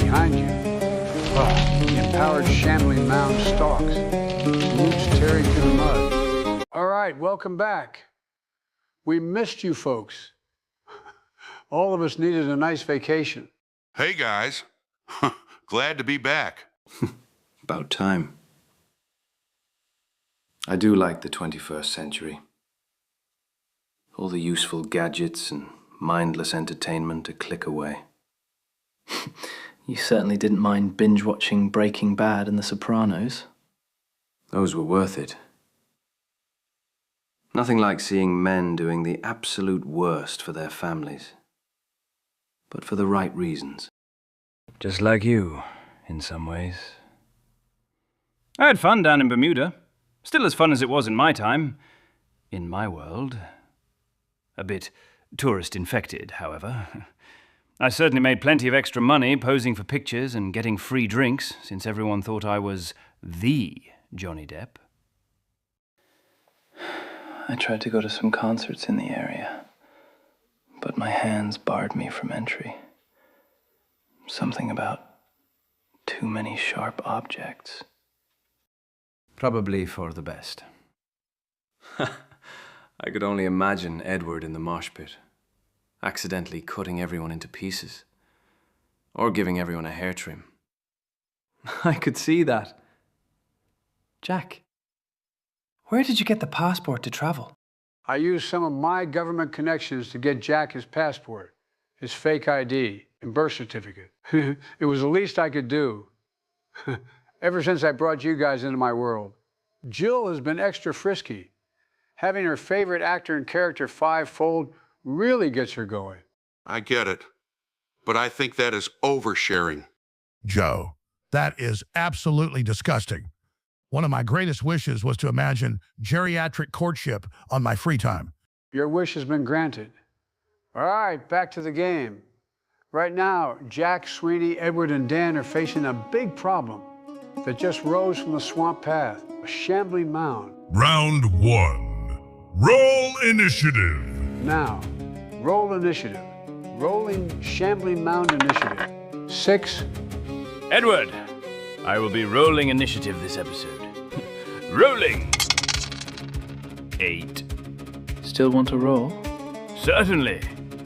behind you. The empowered Shambling mound stalks. Roots tearing through the mud. All right, welcome back. We missed you folks. All of us needed a nice vacation. Hey, guys. Glad to be back. About time. I do like the 21st century. All the useful gadgets and mindless entertainment a click away. You certainly didn't mind binge-watching Breaking Bad and The Sopranos. Those were worth it. Nothing like seeing men doing the absolute worst for their families. But for the right reasons. Just like you, in some ways. I had fun down in Bermuda. Still as fun as it was in my time. In my world. A bit tourist-infected, however. I certainly made plenty of extra money posing for pictures and getting free drinks, since everyone thought I was the Johnny Depp. I tried to go to some concerts in the area, but my hands barred me from entry. Something about too many sharp objects. Probably for the best. I could only imagine Edward in the mosh pit, accidentally cutting everyone into pieces, or giving everyone a hair trim. I could see that. Jack, where did you get the passport to travel? I used some of my government connections to get Jack his passport, his fake ID, and birth certificate. It was the least I could do. Ever since I brought you guys into my world. Jill has been extra frisky. Having her favorite actor and character fivefold really gets her going. I get it, but I think that is oversharing. Joe, that is absolutely disgusting. One of my greatest wishes was to imagine geriatric courtship on my free time. Your wish has been granted. All right, back to the game. Right now, Jack, Sweeney, Edward, and Dan are facing a big problem that just rose from the swamp path, a shambling mound. Round 1. Roll initiative. Now, roll initiative. Rolling shambling mound initiative. 6. Edward, I will be rolling initiative this episode. Rolling! 8. Still want to roll? Certainly.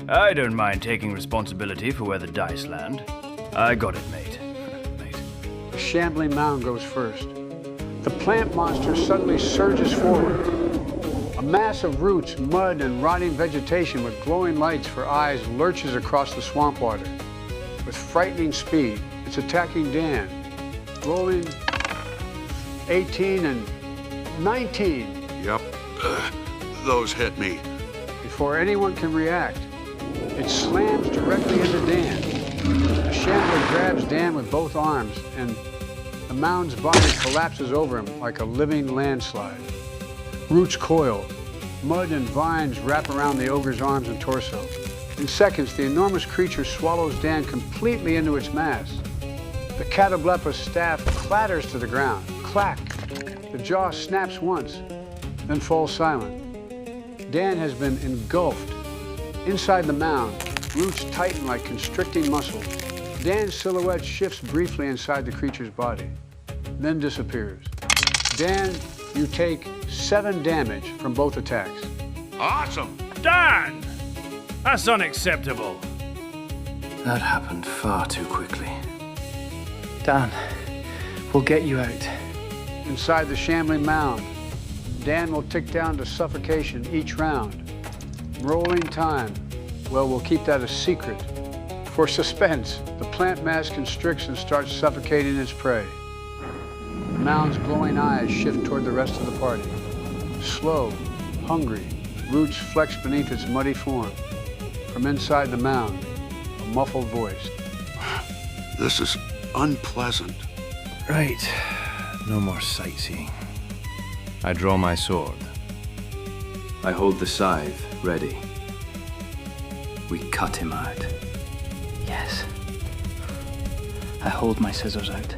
I don't mind taking responsibility for where the dice land. I got it, mate. The shambling mound goes first. The plant monster suddenly surges forward. A mass of roots, mud, and rotting vegetation with glowing lights for eyes lurches across the swamp water. With frightening speed, it's attacking Dan. Rolling 18 and 19. Yep. Those hit me. Before anyone can react, it slams directly into Dan. The shambler grabs Dan with both arms, and the mound's body collapses over him like a living landslide. Roots coil. Mud and vines wrap around the ogre's arms and torso. In seconds, the enormous creature swallows Dan completely into its mass. The Catoblepa's staff clatters to the ground. Clack! The jaw snaps once, then falls silent. Dan has been engulfed. Inside the mound, roots tighten like constricting muscles. Dan's silhouette shifts briefly inside the creature's body, then disappears. Dan, you take 7 damage from both attacks. Awesome! Dan! That's unacceptable. That happened far too quickly. Dan, we'll get you out. Inside the shambling mound, Dan will tick down to suffocation each round. Rolling time. Well, we'll keep that a secret. For suspense, the plant mass constricts and starts suffocating its prey. The mound's glowing eyes shift toward the rest of the party. Slow, hungry, roots flex beneath its muddy form. From inside the mound, a muffled voice. This is unpleasant. Right. No more sightseeing. I draw my sword. I hold the scythe ready. We cut him out. Yes. I hold my scissors out,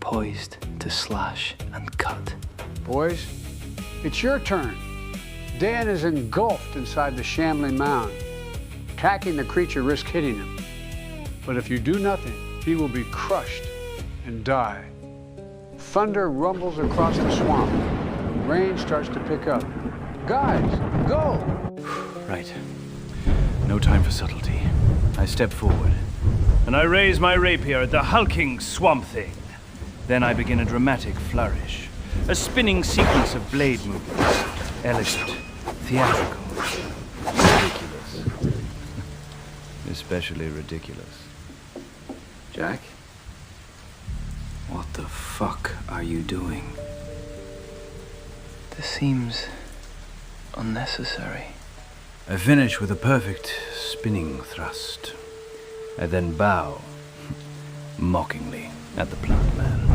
poised to slash and cut. Boys, it's your turn. Dan is engulfed inside the shambling mound. Attacking the creature risks hitting him. But if you do nothing, he will be crushed and die. Thunder rumbles across the swamp. Rain starts to pick up. Guys, go! Right. No time for subtlety. I step forward, and I raise my rapier at the hulking swamp thing. Then I begin a dramatic flourish. A spinning sequence of blade movements. Elegant, theatrical, ridiculous. Especially ridiculous. Jack? What the fuck are you doing? This seems unnecessary. I finish with a perfect spinning thrust. I then bow, mockingly, at the plant man.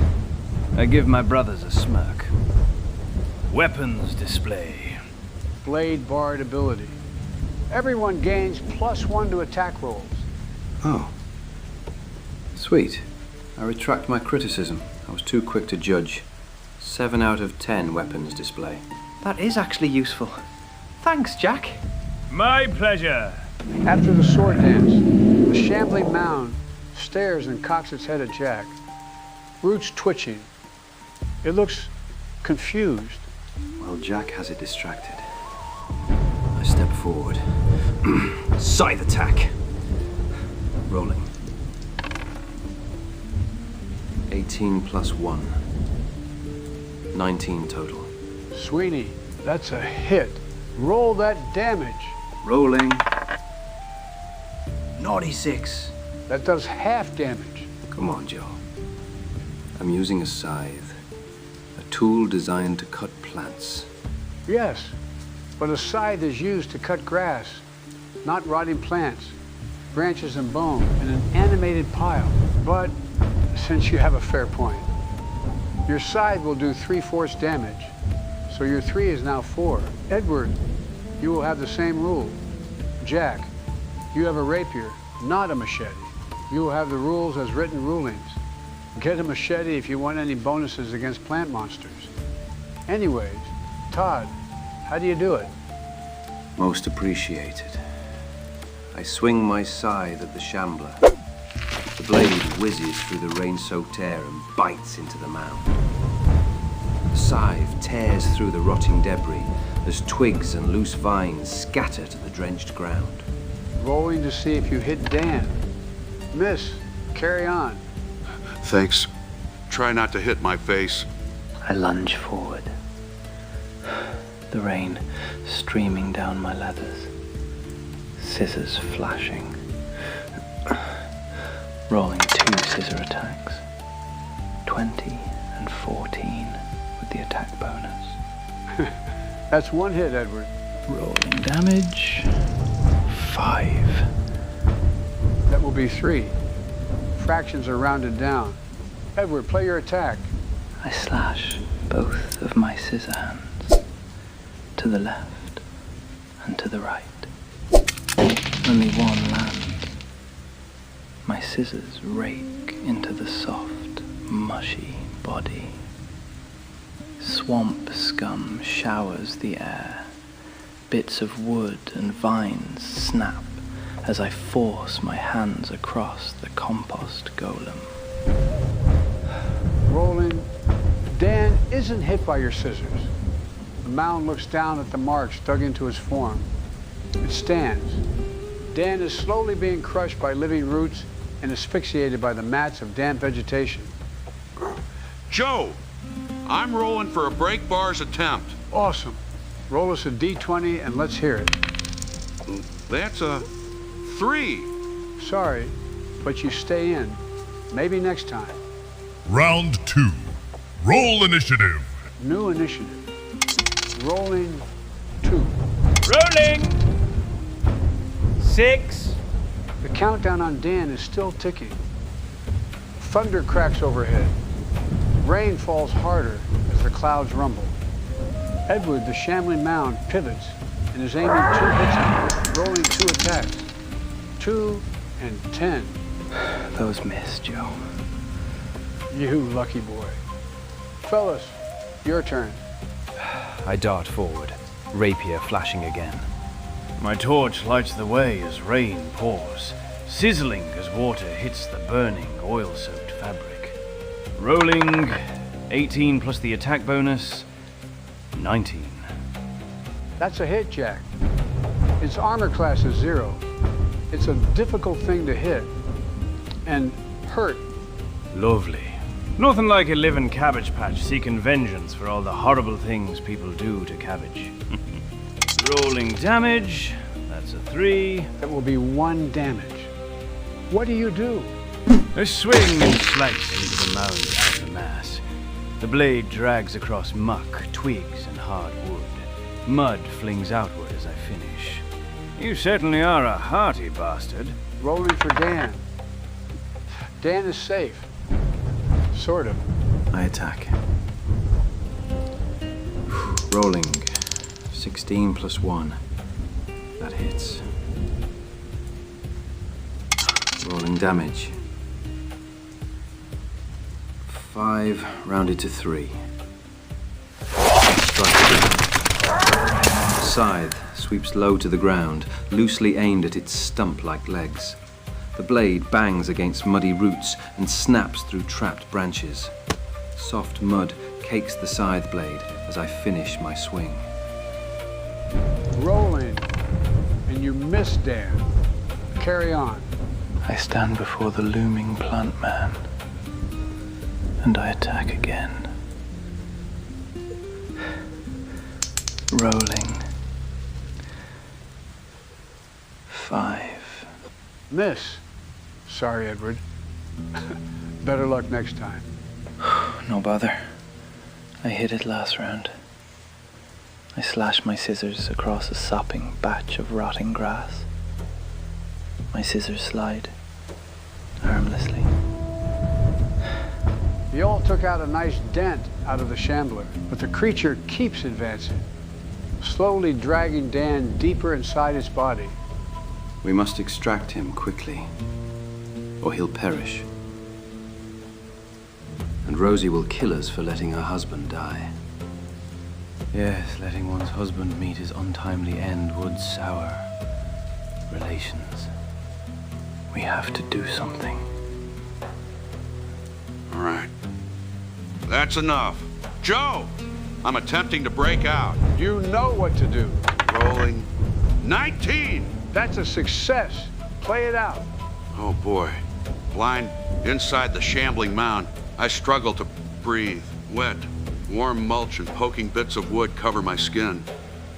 I give my brothers a smirk. Weapons display. Blade barred ability. Everyone gains +1 to attack rolls. Oh. Sweet. I retract my criticism. I was too quick to judge. 7 out of 10 weapons display. That is actually useful. Thanks, Jack. My pleasure. After the sword dance, the shambling mound stares and cocks its head at Jack. Roots twitching. It looks confused. Well, Jack has it distracted. I step forward. Scythe attack. Rolling. 18 plus 1. 19 total. Sweeney, that's a hit. Roll that damage. Rolling. Naughty 6. That does half damage. Come on, Joe. I'm using a scythe. A tool designed to cut plants. Yes, but a scythe is used to cut grass, not rotting plants, branches and bone in an animated pile. But since you have a fair point, your scythe will do 3/4 damage, so your 3 is now 4. Edward, you will have the same rule. Jack, you have a rapier, not a machete. You will have the rules as written rulings. Get a machete if you want any bonuses against plant monsters. Anyways, Todd, how do you do it? Most appreciated. I swing my scythe at the shambler. The blade whizzes through the rain-soaked air and bites into the mound. The scythe tears through the rotting debris as twigs and loose vines scatter to the drenched ground. Rolling to see if you hit Dan. Miss, carry on. Thanks. Try not to hit my face. I lunge forward. The rain streaming down my leathers. Scissors flashing. Rolling 2 scissor attacks. 20 and 14 with the attack bonus. That's 1 hit, Edward. Rolling damage. 5. That will be 3. Fractions are rounded down. Edward, play your attack. I slash both of my scissor hands. To the left and to the right. Only one lands. My scissors rake into the soft, mushy body. Swamp scum showers the air. Bits of wood and vines snap as I force my hands across the compost golem. Rolling. Dan isn't hit by your scissors. The mound looks down at the marks dug into his form. It stands. Dan is slowly being crushed by living roots and asphyxiated by the mats of damp vegetation. Joe, I'm rolling for a break bars attempt. Awesome. Roll us a D20 and let's hear it. That's a 3. Sorry, but you stay in. Maybe next time. Round 2. Roll initiative. New initiative. Rolling 2. Rolling! 6. The countdown on Dan is still ticking. Thunder cracks overhead. Rain falls harder as the clouds rumble. Edward, the shambling mound, pivots and is aiming 2 hits, rolling 2 attacks. 2 and 10. Those miss, Joe. You lucky boy. Fellas, your turn. I dart forward, rapier flashing again. My torch lights the way as rain pours, sizzling as water hits the burning, oil-soaked fabric. Rolling 18 plus the attack bonus, 19. That's a hit, Jack. Its armor class is 0. It's a difficult thing to hit and hurt. Lovely. Nothing like a living cabbage patch seeking vengeance for all the horrible things people do to cabbage. Rolling damage, that's a 3. That will be 1 damage. What do you do? I swing and slice into the mound's outer mass. The blade drags across muck, twigs, and hard wood. Mud flings outward as I finish. You certainly are a hearty bastard. Rolling for Dan. Dan is safe. Sort of. I attack. Rolling 16 plus 1. That hits. Rolling damage. 5 rounded to 3. Strike again. The scythe sweeps low to the ground, loosely aimed at its stump-like legs. The blade bangs against muddy roots and snaps through trapped branches. Soft mud cakes the scythe blade as I finish my swing. Rolling. And you miss, Dan. Carry on. I stand before the looming plant man, and I attack again. Rolling. 5. Miss. Sorry, Edward. Better luck next time. No bother. I hit it last round. I slash my scissors across a sopping batch of rotting grass. My scissors slide, harmlessly. You all took out a nice dent out of the shambler, but the creature keeps advancing, slowly dragging Dan deeper inside its body. We must extract him quickly, or he'll perish. And Rosie will kill us for letting her husband die. Yes, letting one's husband meet his untimely end would sour relations. We have to do something. All right. That's enough. Joe! I'm attempting to break out. You know what to do. Rolling 19! That's a success. Play it out. Oh boy. Blind inside the shambling mound, I struggle to breathe. Wet, warm mulch and poking bits of wood cover my skin.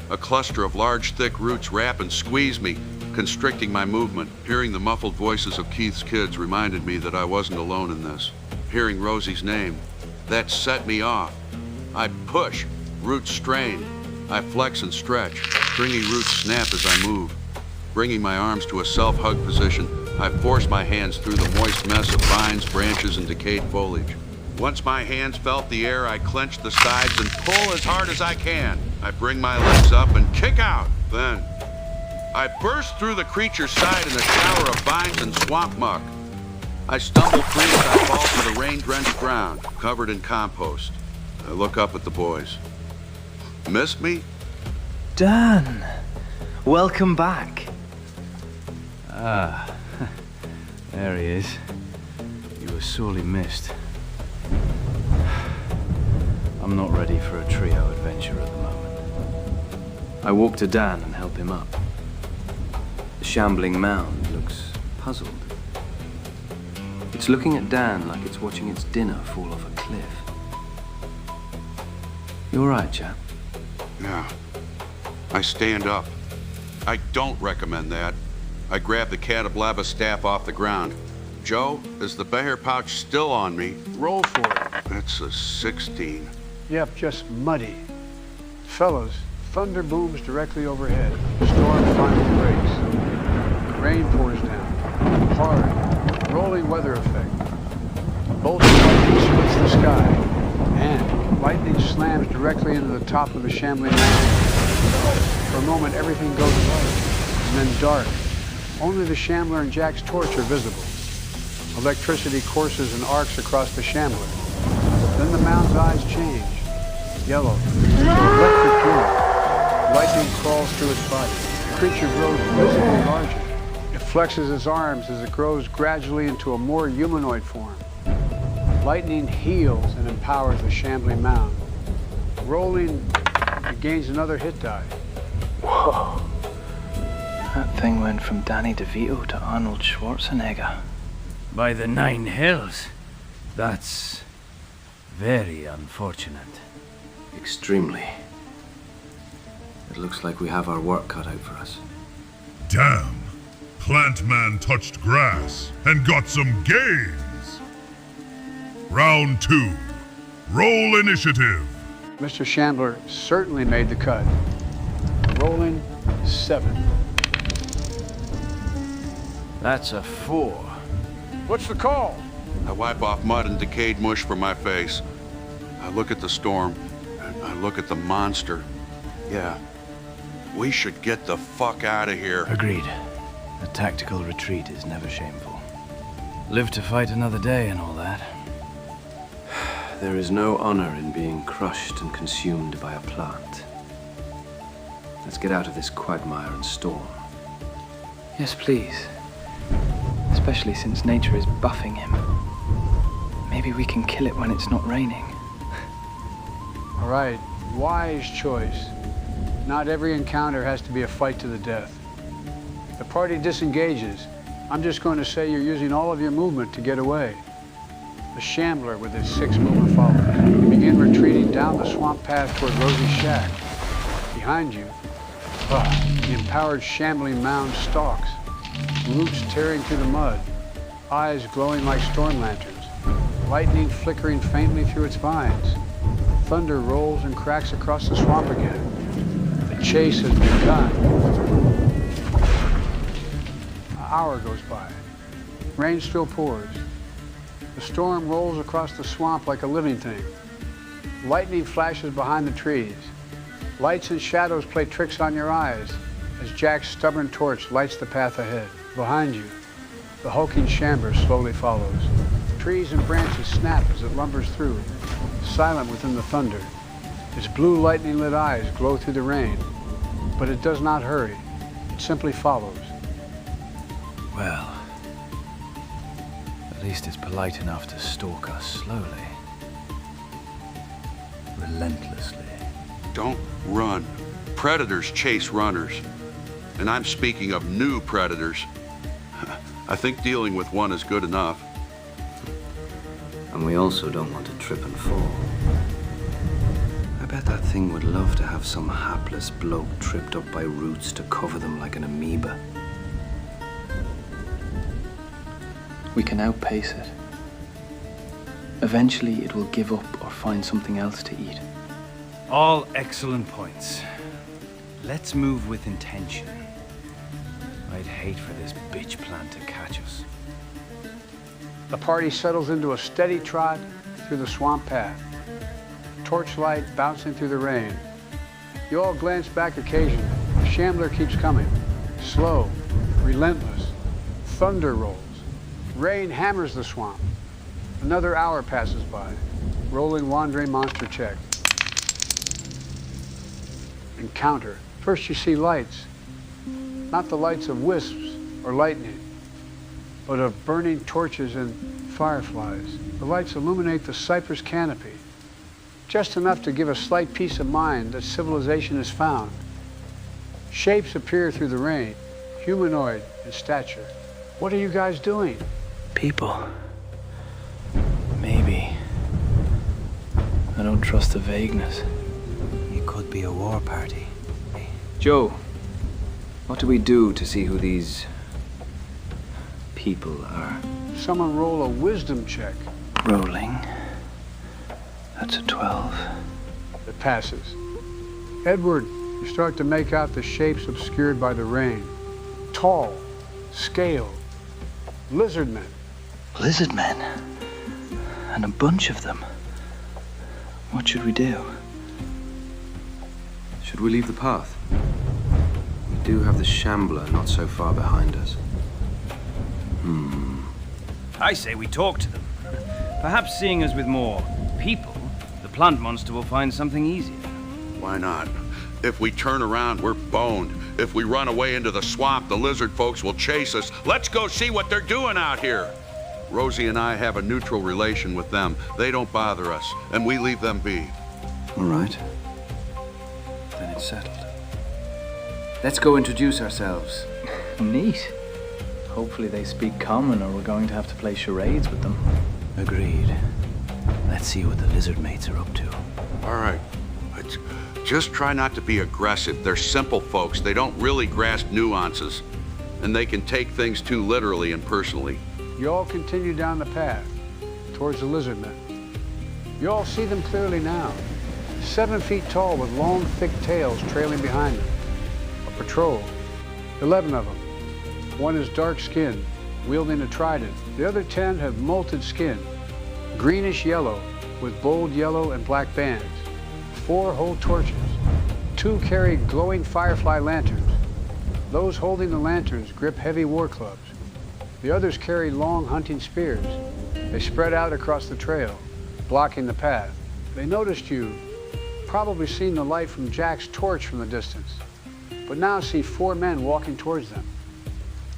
A cluster of large, thick roots wrap and squeeze me, constricting my movement. Hearing the muffled voices of Keith's kids reminded me that I wasn't alone in this. Hearing Rosie's name, that set me off. I push, roots strain. I flex and stretch. Stringy roots snap as I move. Bringing my arms to a self-hug position, I force my hands through the moist mess of vines, branches, and decayed foliage. Once my hands felt the air, I clench the sides and pull as hard as I can. I bring my legs up and kick out. Then, I burst through the creature's side in a shower of vines and swamp muck. I stumble free as I fall to the rain-drenched ground, covered in compost. I look up at the boys. Miss me? Dan! Welcome back. Ah, there he is. You were sorely missed. I'm not ready for a trio adventure at the moment. I walk to Dan and help him up. The shambling mound looks puzzled. It's looking at Dan like it's watching its dinner fall off a cliff. You all right, chap? Yeah. I stand up. I don't recommend that. I grab the Catablava staff off the ground. Joe, is the bear pouch still on me? Roll for it. That's a 16. Yep, just muddy. Fellas, thunder booms directly overhead. Storm finally breaks. Rain pours down. Hard, rolling weather effect. Bolts of lightning splits the sky. And lightning slams directly into the top of the shambling mountain. For a moment, everything goes light, and then dark. Only the shambler and Jack's torch are visible. Electricity courses and arcs across the shambler. Then the mound's eyes change. Yellow, to electric blue. Lightning crawls through its body. The creature grows visibly larger. It flexes its arms as it grows gradually into a more humanoid form. Lightning heals and empowers the shambling mound. Rolling, it gains another hit die. Whoa. That thing went from Danny DeVito to Arnold Schwarzenegger. By the 9 hells. That's very unfortunate. Extremely. It looks like we have our work cut out for us. Damn. Plant Man touched grass and got some gains. Round 2. Roll initiative. Mr. Shambler certainly made the cut. Rolling 7. That's a 4. What's the call? I wipe off mud and decayed mush from my face. I look at the storm. I look at the monster. Yeah. We should get the fuck out of here. Agreed. A tactical retreat is never shameful. Live to fight another day and all that. There is no honor in being crushed and consumed by a plant. Let's get out of this quagmire and storm. Yes, please. Especially since nature is buffing him. Maybe we can kill it when it's not raining. All right, wise choice. Not every encounter has to be a fight to the death. The party disengages. I'm just going to say you're using all of your movement to get away. The Shambler with his 6 movement followers. You begin retreating down the swamp path toward Rosie's shack. Behind you, the empowered shambling mound stalks, roots tearing through the mud, eyes glowing like storm lanterns, lightning flickering faintly through its vines. Thunder rolls and cracks across the swamp again. The chase has begun. An hour goes by. Rain still pours. The storm rolls across the swamp like a living thing. Lightning flashes behind the trees. Lights and shadows play tricks on your eyes as Jack's stubborn torch lights the path ahead. Behind you, the hulking Shambler slowly follows. Trees and branches snap as it lumbers through, silent within the thunder. Its blue lightning-lit eyes glow through the rain, but it does not hurry. It simply follows. Well, at least it's polite enough to stalk us slowly. Relentlessly. Don't run. Predators chase runners. And I'm speaking of new predators. I think dealing with one is good enough. And we also don't want to trip and fall. I bet that thing would love to have some hapless bloke tripped up by roots to cover them like an amoeba. We can outpace it. Eventually, it will give up or find something else to eat. All excellent points. Let's move with intention. I'd hate for this bitch plant to catch us. The party settles into a steady trot through the swamp path. Torchlight bouncing through the rain. You all glance back occasionally. The Shambler keeps coming. Slow, relentless. Thunder rolls. Rain hammers the swamp. Another hour passes by. Rolling wandering monster check. Encounter. First you see lights. Not the lights of wisps or lightning, but of burning torches and fireflies. The lights illuminate the cypress canopy, just enough to give a slight peace of mind that civilization is found. Shapes appear through the rain, humanoid in stature. What are you guys doing? People. Maybe. I don't trust the vagueness. It could be a war party. Joe, what do we do to see who these people are? Someone roll a wisdom check. Rolling. That's a 12. It passes. Edward, you start to make out the shapes obscured by the rain. Tall, scaled, lizard men. Lizard men. And a bunch of them. What should we do? Should we leave the path? We do have the Shambler not so far behind us. I say we talk to them. Perhaps seeing us with more people, the plant monster will find something easier. Why not? If we turn around, we're boned. If we run away into the swamp, the lizard folks will chase us. Let's go see what they're doing out here. Rosie and I have a neutral relation with them. They don't bother us, and we leave them be. All right. Then it's settled. Let's go introduce ourselves. Neat. Hopefully they speak common, or we're going to have to play charades with them. Agreed. Let's see what the lizard mates are up to. All right. Just try not to be aggressive. They're simple folks. They don't really grasp nuances, and they can take things too literally and personally. You all continue down the path towards the lizard men. You all see them clearly now. 7 feet tall with long, thick tails trailing behind them. A patrol. 11 of them. One is dark-skinned, wielding a trident. The other 10 have molted skin, greenish yellow with bold yellow and black bands. 4 hold torches. 2 carry glowing firefly lanterns. Those holding the lanterns grip heavy war clubs. The others carry long hunting spears. They spread out across the trail, blocking the path. They noticed you, probably seen the light from Jack's torch from the distance, but now see 4 men walking towards them.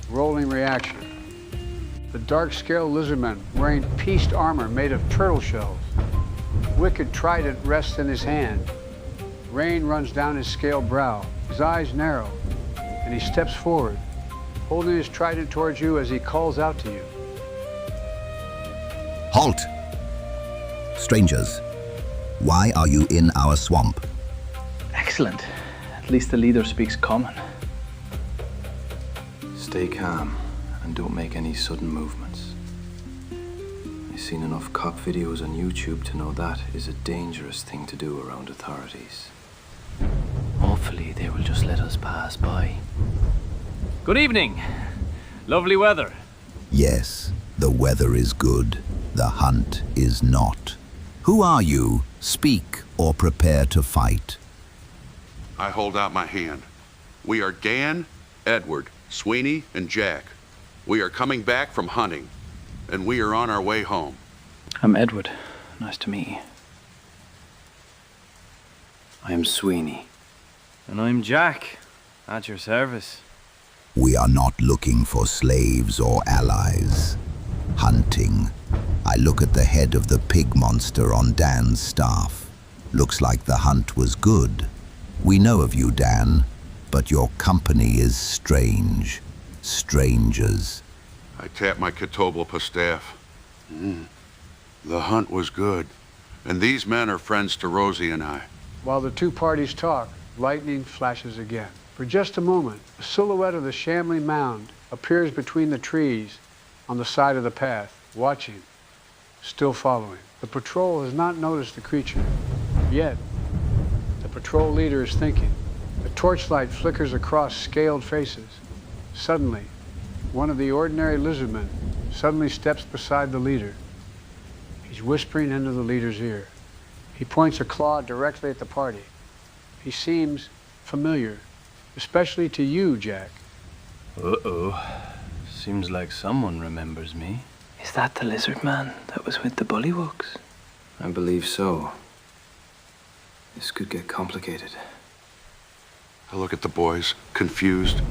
Rolling reaction. The dark-scaled lizardman wearing pieced armor made of turtle shells. Wicked trident rests in his hand. Rain runs down his scaled brow. His eyes narrow, and he steps forward, holding his trident towards you as he calls out to you. Halt! Strangers, why are you in our swamp? Excellent. At least the leader speaks common. Stay calm and don't make any sudden movements. I've seen enough cop videos on YouTube to know that is a dangerous thing to do around authorities. Hopefully they will just let us pass by. Good evening. Lovely weather. Yes, the weather is good. The hunt is not. Who are you? Speak or prepare to fight. I hold out my hand. We are Dan, Edward, Sweeney, and Jack. We are coming back from hunting, and we are on our way home. I'm Edward. Nice to meet you. I am Sweeney. And I'm Jack, at your service. We are not looking for slaves or allies. Hunting. I look at the head of the pig monster on Dan's staff. Looks like the hunt was good. We know of you, Dan, but your company is strange. Strangers. I tap my Ketobelpa staff. The hunt was good, and these men are friends to Rosie and I. While the 2 parties talk, lightning flashes again. For just a moment, a silhouette of the Shambling mound appears between the trees on the side of the path, watching, still following. The patrol has not noticed the creature. Yet, the patrol leader is thinking. The torchlight flickers across scaled faces. Suddenly, one of the ordinary lizardmen suddenly steps beside the leader. He's whispering into the leader's ear. He points a claw directly at the party. He seems familiar, especially to you, Jack. Uh-oh. Seems like someone remembers me. Is that the lizard man that was with the bullywugs? I believe so. This could get complicated. I look at the boys, confused.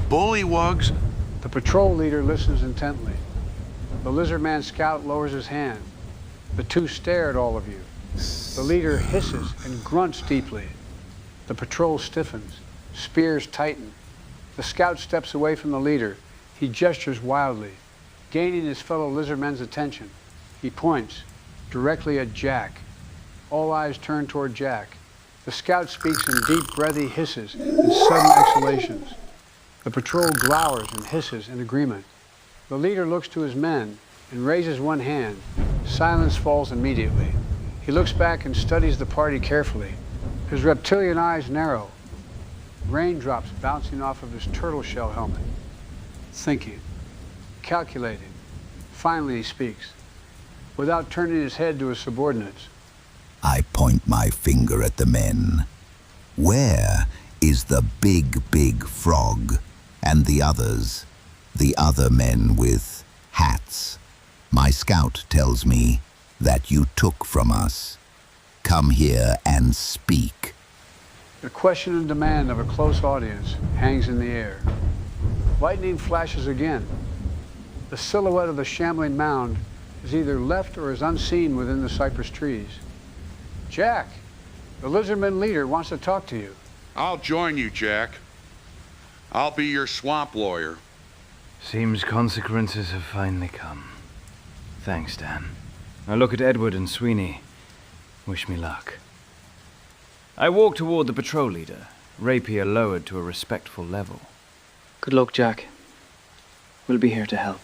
Bullywugs? The patrol leader listens intently. The lizard man scout lowers his hand. The 2 stare at all of you. The leader hisses and grunts deeply. The patrol stiffens. Spears tighten. The scout steps away from the leader. He gestures wildly, gaining his fellow lizardmen's attention. He points directly at Jack. All eyes turn toward Jack. The scout speaks in deep, breathy hisses and sudden exhalations. The patrol glowers and hisses in agreement. The leader looks to his men and raises one hand. Silence falls immediately. He looks back and studies the party carefully. His reptilian eyes narrow. Raindrops bouncing off of his turtle shell helmet. Thinking, calculating. Finally he speaks, without turning his head to his subordinates. I point my finger at the men. Where is the big frog and the others? The other men with hats. My scout tells me that you took from us. Come here and speak. The question and demand of a close audience hangs in the air. Lightning flashes again. The silhouette of the shambling mound is either left or is unseen within the cypress trees. Jack, the lizardman leader wants to talk to you. I'll join you, Jack. I'll be your swamp lawyer. Seems consequences have finally come. Thanks, Dan. I look at Edward and Sweeney. Wish me luck. I walk toward the patrol leader, rapier lowered to a respectful level. Good luck, Jack. We'll be here to help.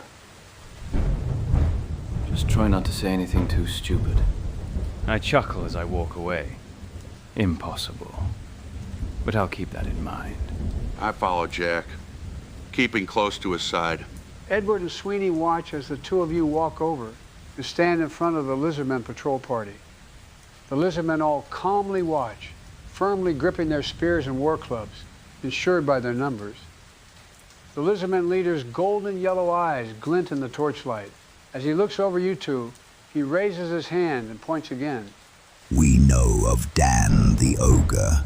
Just try not to say anything too stupid. I chuckle as I walk away. Impossible. But I'll keep that in mind. I follow Jack, keeping close to his side. Edward and Sweeney watch as the two of you walk over and stand in front of the lizardmen patrol party. The lizardmen all calmly watch, firmly gripping their spears and war clubs, insured by their numbers. The lizardman leader's golden yellow eyes glint in the torchlight. As he looks over you two, he raises his hand and points again. We know of Dan the Ogre.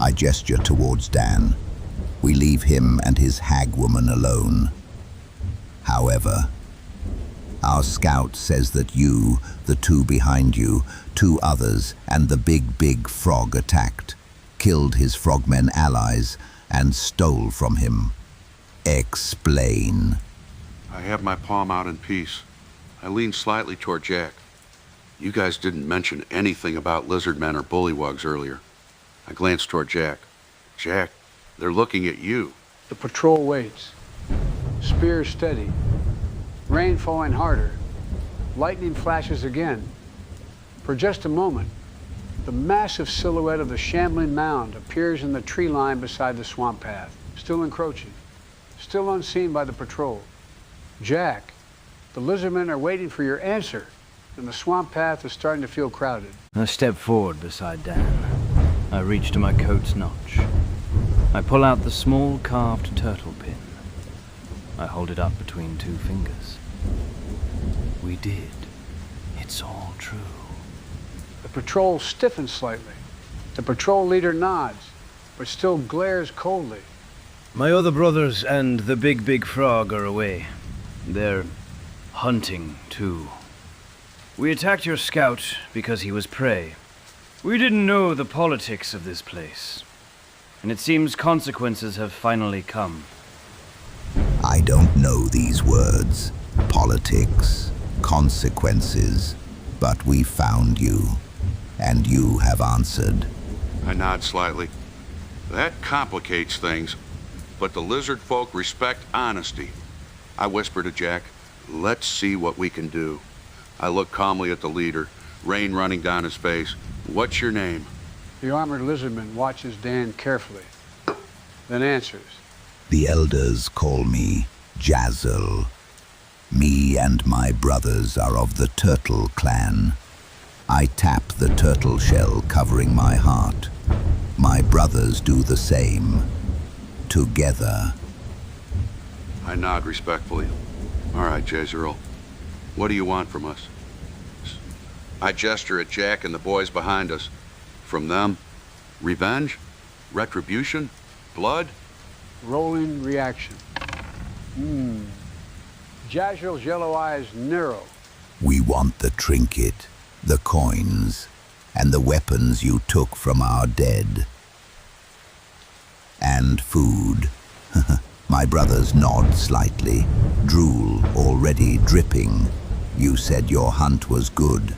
I gesture towards Dan. We leave him and his hag woman alone. However, our scout says that you, the two behind you, two others, and the big frog attacked, killed his frogmen allies, and stole from him. Explain. I have my palm out in peace. I lean slightly toward Jack. You guys didn't mention anything about lizardmen or bullywugs earlier. I glance toward Jack. Jack, they're looking at you. The patrol waits. Spears steady. Rain falling harder. Lightning flashes again. For just a moment, the massive silhouette of the shambling mound appears in the tree line beside the swamp path, still encroaching, still unseen by the patrol. Jack, the lizardmen are waiting for your answer, and the swamp path is starting to feel crowded. I step forward beside Dan. I reach to my coat's notch. I pull out the small carved turtle pin. I hold it up between two fingers. We did. It's all true. The patrol stiffens slightly. The patrol leader nods, but still glares coldly. My other brothers and the big frog are away. They're hunting, too. We attacked your scout because he was prey. We didn't know the politics of this place. And it seems consequences have finally come. I don't know these words. Politics, consequences. But we found you. And you have answered. I nod slightly. That complicates things, but the lizard folk respect honesty. I whisper to Jack, let's see what we can do. I look calmly at the leader, rain running down his face. What's your name? The armored lizardman watches Dan carefully, then answers. The elders call me Jazzle. Me and my brothers are of the turtle clan. I tap the turtle shell covering my heart. My brothers do the same. Together. I nod respectfully. All right, Jezreel. What do you want from us? I gesture at Jack and the boys behind us. From them, revenge? Retribution? Blood? Rolling reaction. Jazrael's yellow eyes narrow. We want the trinket, the coins, and the weapons you took from our dead. And food. My brothers nod slightly, drool already dripping. You said your hunt was good.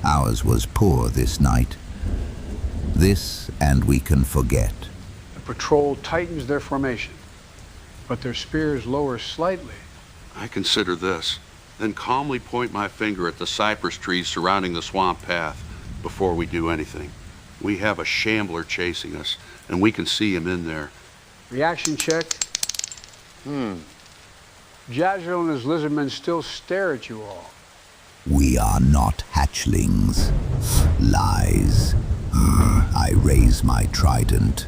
Ours was poor this night. This, and we can forget. The patrol tightens their formation, but their spears lower slightly. I consider this, then calmly point my finger at the cypress trees surrounding the swamp path before we do anything. We have a shambler chasing us, and we can see him in there. Reaction check. Jazrael and his lizardmen still stare at you all. We are not hatchlings. Lies. I raise my trident.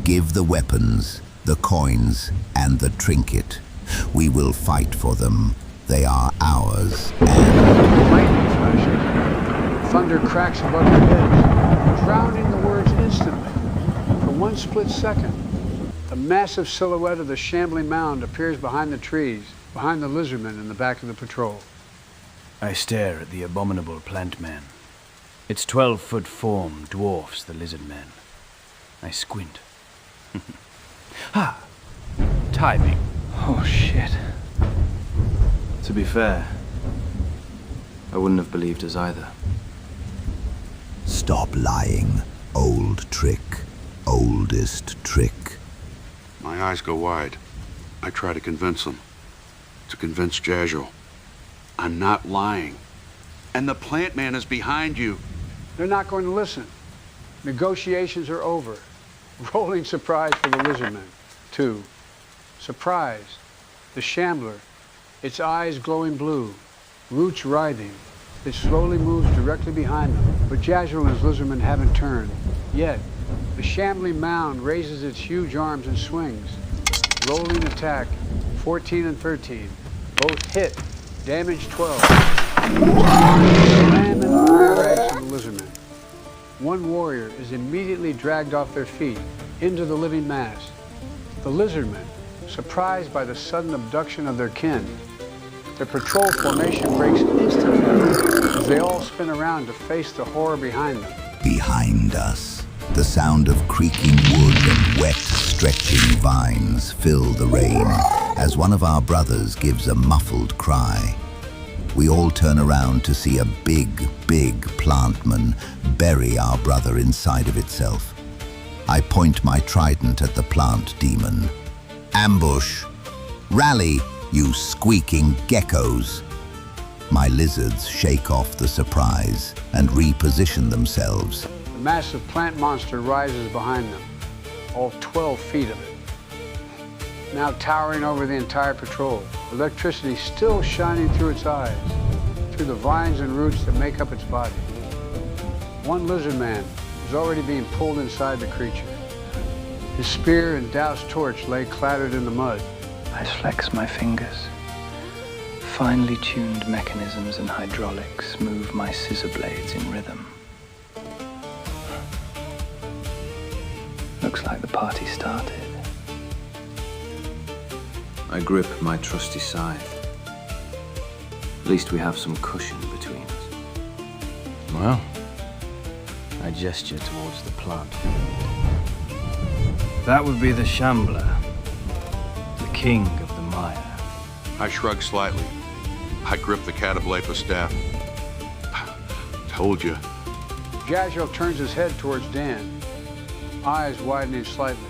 Give the weapons, the coins, and the trinket. We will fight for them. They are ours, and... Lightning flashing. Thunder cracks above your heads, drowning the words instantly. one split second, the massive silhouette of the shambling mound appears behind the trees, behind the lizardmen in the back of the patrol. I stare at the abominable plant man. Its 12-foot form dwarfs the lizard man. I squint. Timing. Oh, shit. To be fair, I wouldn't have believed us either. Stop lying. Old trick. Oldest trick. My eyes go wide. I try to convince them. To convince Jazrael. I'm not lying. And the plant man is behind you. They're not going to listen. Negotiations are over. Rolling surprise for the lizardmen. 2. Surprise. The shambler. Its eyes glowing blue. Roots writhing. It slowly moves directly behind them. But Jazrael and his lizardmen haven't turned. Yet, the shambling mound raises its huge arms and swings. Rolling attack. 14 and 13. Both hit. Damage 12. Slam into the rear legs of the lizardmen. One warrior is immediately dragged off their feet into the living mass. The lizardmen, surprised by the sudden abduction of their kin, their patrol formation breaks instantly as they all spin around to face the horror behind them. Behind us, the sound of creaking wood and wet, stretching vines fill the rain as one of our brothers gives a muffled cry. We all turn around to see a big plantman bury our brother inside of itself. I point my trident at the plant demon. Ambush! Rally, you squeaking geckos! My lizards shake off the surprise and reposition themselves. The massive plant monster rises behind them, all 12 feet of it. Now towering over the entire patrol, electricity still shining through its eyes, through the vines and roots that make up its body. One lizard man is already being pulled inside the creature. His spear and doused torch lay clattered in the mud. I flex my fingers. Finely tuned mechanisms and hydraulics move my scissor blades in rhythm. Looks like the party started. I grip my trusty scythe. At least we have some cushion between us. Well, I gesture towards the plant. That would be the Shambler, the king of the mire. I shrug slightly. I grip the Cataplepa staff. Told you. Jazrael turns his head towards Dan, eyes widening slightly,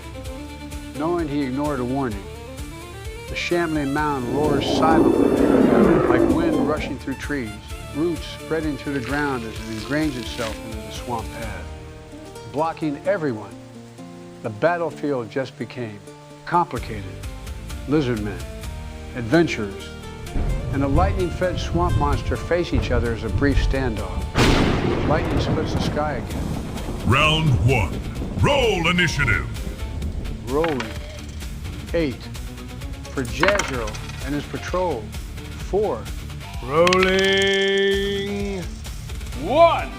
knowing he ignored a warning. The shambling mound roars silently, like wind rushing through trees, roots spreading through the ground as it ingrains itself into the swamp path, blocking everyone. The battlefield just became complicated. Lizardmen, adventurers, and a lightning-fed swamp monster face each other as a brief standoff. Lightning splits the sky again. Round 1. Roll initiative. Rolling. 8. For Jazrael and his patrol. 4. Rolling 1.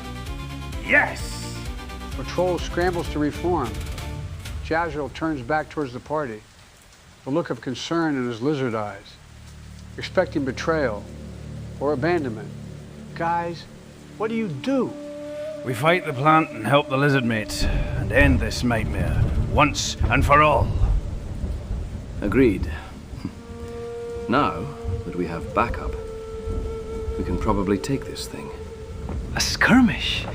Yes! Patrol scrambles to reform. Jazrael turns back towards the party, the look of concern in his lizard eyes, expecting betrayal or abandonment. Guys, what do you do? We fight the plant and help the lizard mates, and end this nightmare, once and for all. Agreed. Now that we have backup, we can probably take this thing. A skirmish!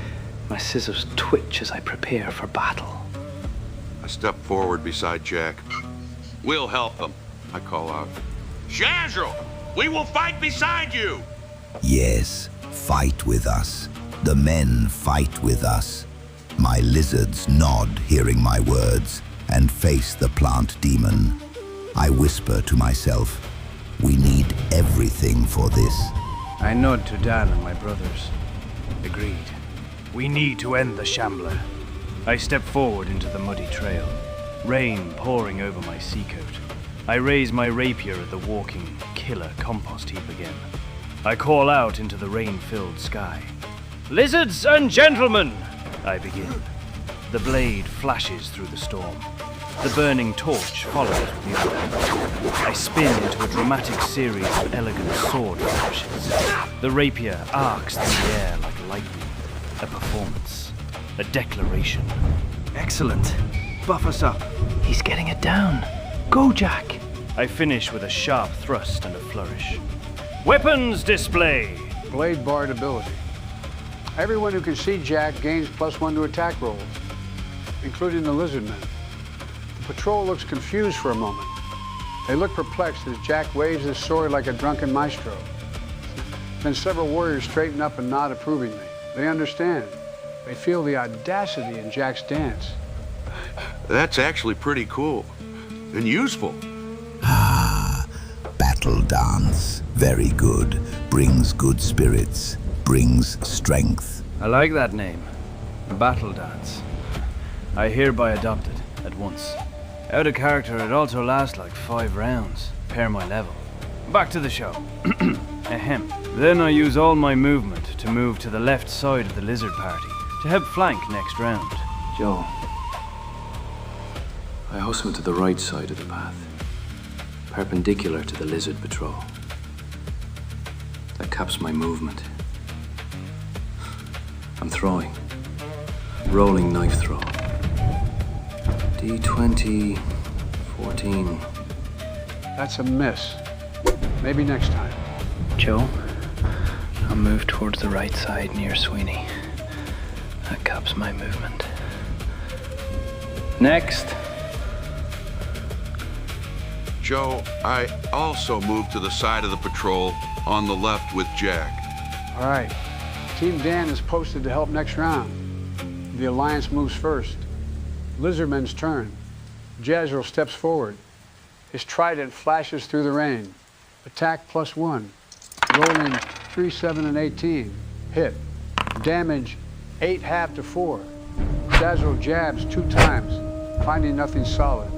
My scissors twitch as I prepare for battle. I step forward beside Jack. We'll help them, I call out. Jazrael, we will fight beside you! Yes, fight with us. The men fight with us. My lizards nod, hearing my words, and face the plant demon. I whisper to myself, we need everything for this. I nod to Dan and my brothers. Agreed. We need to end the Shambler. I step forward into the muddy trail, rain pouring over my seacoat. I raise my rapier at the walking, killer compost heap again. I call out into the rain-filled sky. Lizards and gentlemen, I begin. The blade flashes through the storm. The burning torch follows with the other. I spin into a dramatic series of elegant sword flashes. The rapier arcs through the air like lightning. A performance. A declaration. Excellent. Buff us up. He's getting it down. Go, Jack. I finish with a sharp thrust and a flourish. Weapons display! Blade Bard ability. Everyone who can see Jack gains +1 to attack rolls, including the lizardmen. The patrol looks confused for a moment. They look perplexed as Jack waves his sword like a drunken maestro. Then several warriors straighten up and nod approvingly. They understand. They feel the audacity in Jack's dance. That's actually pretty cool. And useful. Battle dance. Very good. Brings good spirits. Brings strength. I like that name. Battle Dance. I hereby adopt it at once. Out of character, it also lasts like 5 rounds. Pair my level. Back to the show. Ahem. Then I use all my movement to move to the left side of the lizard party to help flank next round. Joe, I host him to the right side of the path, perpendicular to the lizard patrol. That caps my movement. I'm throwing. Rolling knife throw. D20, 14. That's a miss. Maybe next time. Joe, I'll move towards the right side near Sweeney. That caps my movement. Next. Joe, I also moved to the side of the patrol on the left with Jack. All right. Team Dan is posted to help next round. The Alliance moves first. Lizardman's turn. Jazrael steps forward. His trident flashes through the rain. Attack +1. Rolling 3, 7, and 18. Hit. Damage 8 half to 4. Jazrael jabs 2 times, finding nothing solid.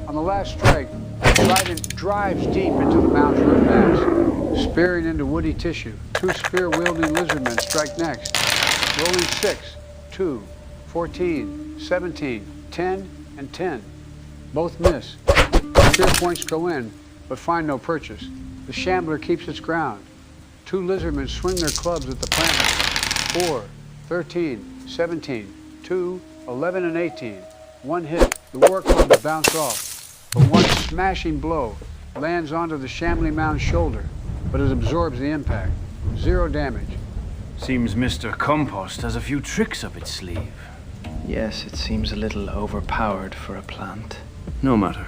On the last strike, trident drives deep into the mound's root mass, spearing into woody tissue. 2 spear-wielding lizardmen strike next. Rolling 6, 2, 14, 17, 10, and 10. Both miss. Spear points go in, but find no purchase. The Shambler keeps its ground. 2 lizardmen swing their clubs at the plant. 4, 13, 17, 2, 11, and 18. 1 hit. The war clubs bounce off, but one smashing blow lands onto the Shambling Mound's shoulder, but it absorbs the impact. 0 damage. Seems Mr. Compost has a few tricks up its sleeve. Yes, it seems a little overpowered for a plant. No matter.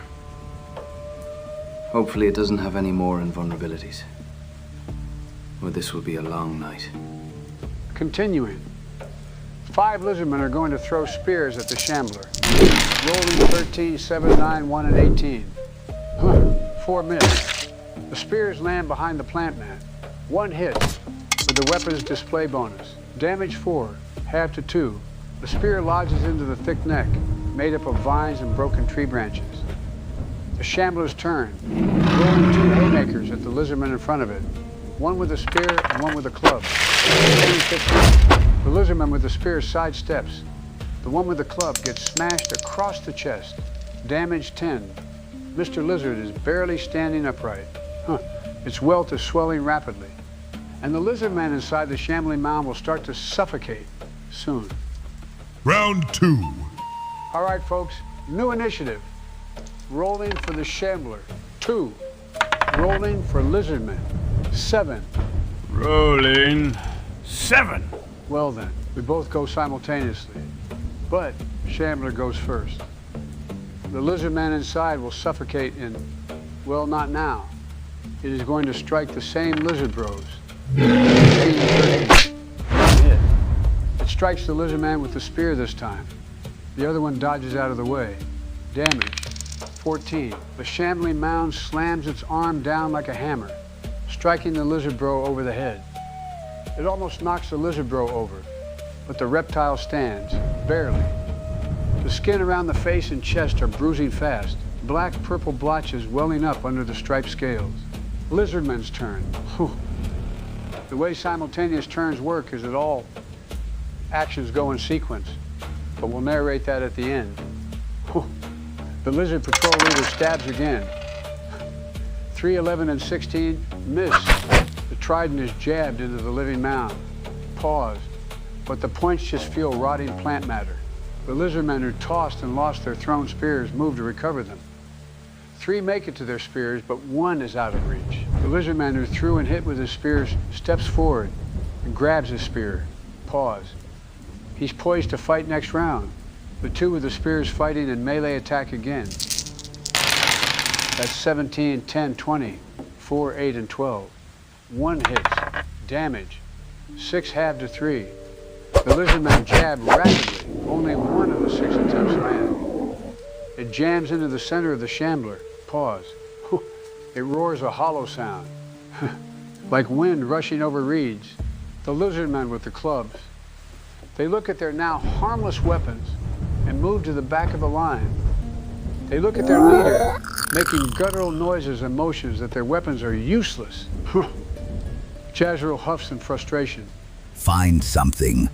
Hopefully it doesn't have any more invulnerabilities. Or this will be a long night. Continuing. 5 lizardmen are going to throw spears at the Shambler. Rolling 13, 7, 9, 1, and 18. 4 miss. The spears land behind the plant man. 1 hit with the weapon's display bonus. Damage 4, half to 2. The spear lodges into the thick neck, made up of vines and broken tree branches. The Shambler's turn, rolling 2 haymakers at the lizardman in front of it. 1 with a spear and 1 with a club. The lizardman with the spear sidesteps. The one with the club gets smashed across the chest. Damage 10. Mr. Lizard is barely standing upright. Its welt is swelling rapidly. And the lizard man inside the Shambling Mound will start to suffocate soon. Round 2. All right, folks, new initiative. Rolling for the Shambler. 2. Rolling for Lizardmen. 7. Rolling 7. Well then, we both go simultaneously. But Shambler goes first. The lizard man inside will suffocate in, well, not now. It is going to strike the same lizard bros. 1 hit. It strikes the lizard man with the spear this time. The other one dodges out of the way. Damage 14. The Shambling Mound slams its arm down like a hammer, striking the lizard bro over the head. It almost knocks the lizard bro over, but the reptile stands, barely. The skin around the face and chest are bruising fast, black-purple blotches welling up under the striped scales. Lizardman's turn. Whew. The way simultaneous turns work is that all actions go in sequence. but we'll narrate that at the end. The lizard patrol leader stabs again. 3, 11, and 16 miss. The trident is jabbed into the living mound. Pause, but the points just feel rotting plant matter. The lizardmen who tossed and lost their thrown spears move to recover them. 3 make it to their spears, but 1 is out of reach. The lizardman who threw and hit with his spears steps forward and grabs his spear. Pause. He's poised to fight next round. The 2 with the spears fighting in melee attack again. That's 17, 10, 20, 4, 8, and 12. 1 hits. Damage. 6 halved to 3. The lizardman jabbed rapidly. Only 1 of the 6 attempts land. It jams into the center of the shambler. Pause. It roars a hollow sound. Like wind rushing over reeds. The lizardmen with the clubs. They look at their now harmless weapons and move to the back of the line. They look at their leader, making guttural noises and motions that their weapons are useless. Jazrael huffs in frustration. Find something.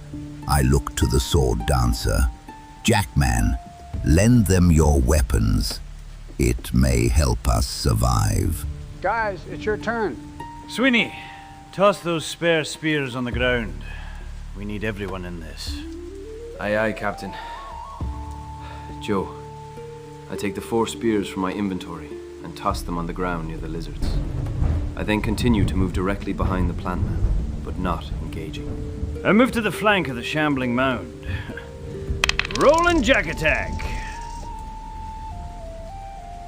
I look to the sword dancer. Jackman, lend them your weapons. It may help us survive. Guys, it's your turn. Sweeney, toss those spare spears on the ground. We need everyone in this. Aye, aye, Captain. Joe, I take the 4 spears from my inventory and toss them on the ground near the lizards. I then continue to move directly behind the plant man, but not engaging. I move to the flank of the Shambling mound. Rolling jack attack.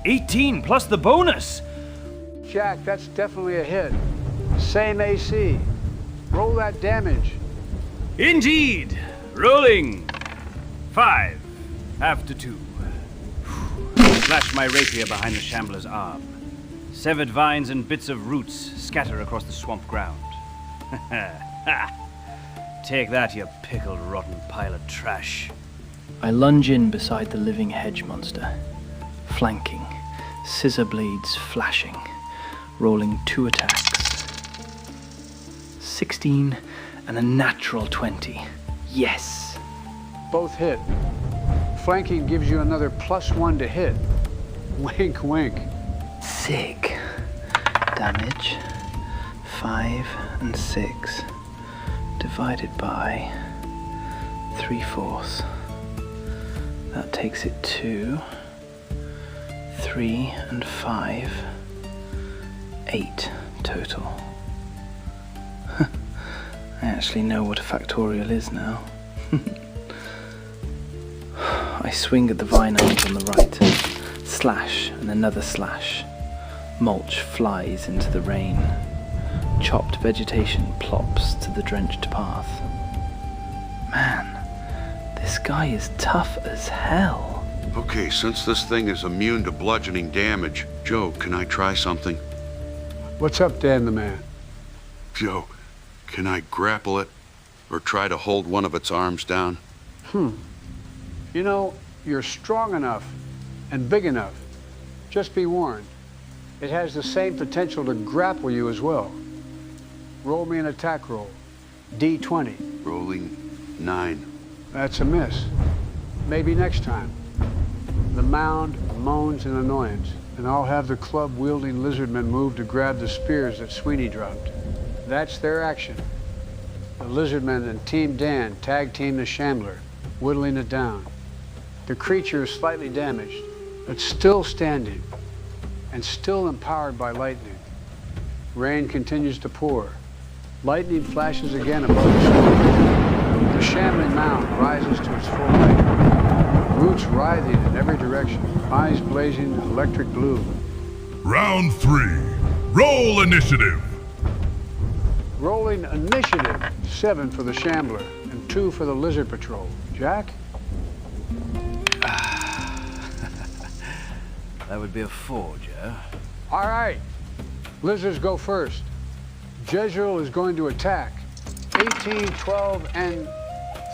18 plus the bonus. Jack, that's definitely a hit. Same AC. Roll that damage. Indeed. Rolling. 5. Half to 2. Slash my rapier behind the shambler's arm. Severed vines and bits of roots scatter across the swamp ground. Take that, you pickled, rotten pile of trash. I lunge in beside the living hedge monster, flanking, scissor blades flashing, rolling 2 attacks. 16 and a natural 20. Yes! Both hit. Flanking gives you another +1 to hit. Wink, wink. Sick. Damage. 5 and 6. Divided by 3/4. That takes it to 3 and 5. 8 total. I actually know what a factorial is now. I swing at the vine arms on the right. Slash and another slash. Mulch flies into the rain. Chopped vegetation plops to the drenched path. Man, this guy is tough as hell. Okay, since this thing is immune to bludgeoning damage, Joe, can I try something? What's up, Dan the man? Joe, can I grapple it? Or try to hold one of its arms down? You know, you're strong enough and big enough. Just be warned. It has the same potential to grapple you as well. Roll me an attack roll. D20. Rolling 9. That's a miss. Maybe next time. The mound moans in annoyance, and I'll have the club-wielding lizardmen move to grab the spears that Sweeney dropped. That's their action. The lizardmen and Team Dan tag-team the shambler, whittling it down. The creature is slightly damaged, but still standing, and still empowered by lightning. Rain continues to pour. Lightning flashes again above the storm. The shambling mound rises to its full height. Roots writhing in every direction, eyes blazing electric blue. Round 3. Roll initiative. Rolling initiative. 7 for the shambler and 2 for the lizard patrol. Jack? That would be a 4, Joe. All right. Lizards go first. Jezreel is going to attack. 18, 12, and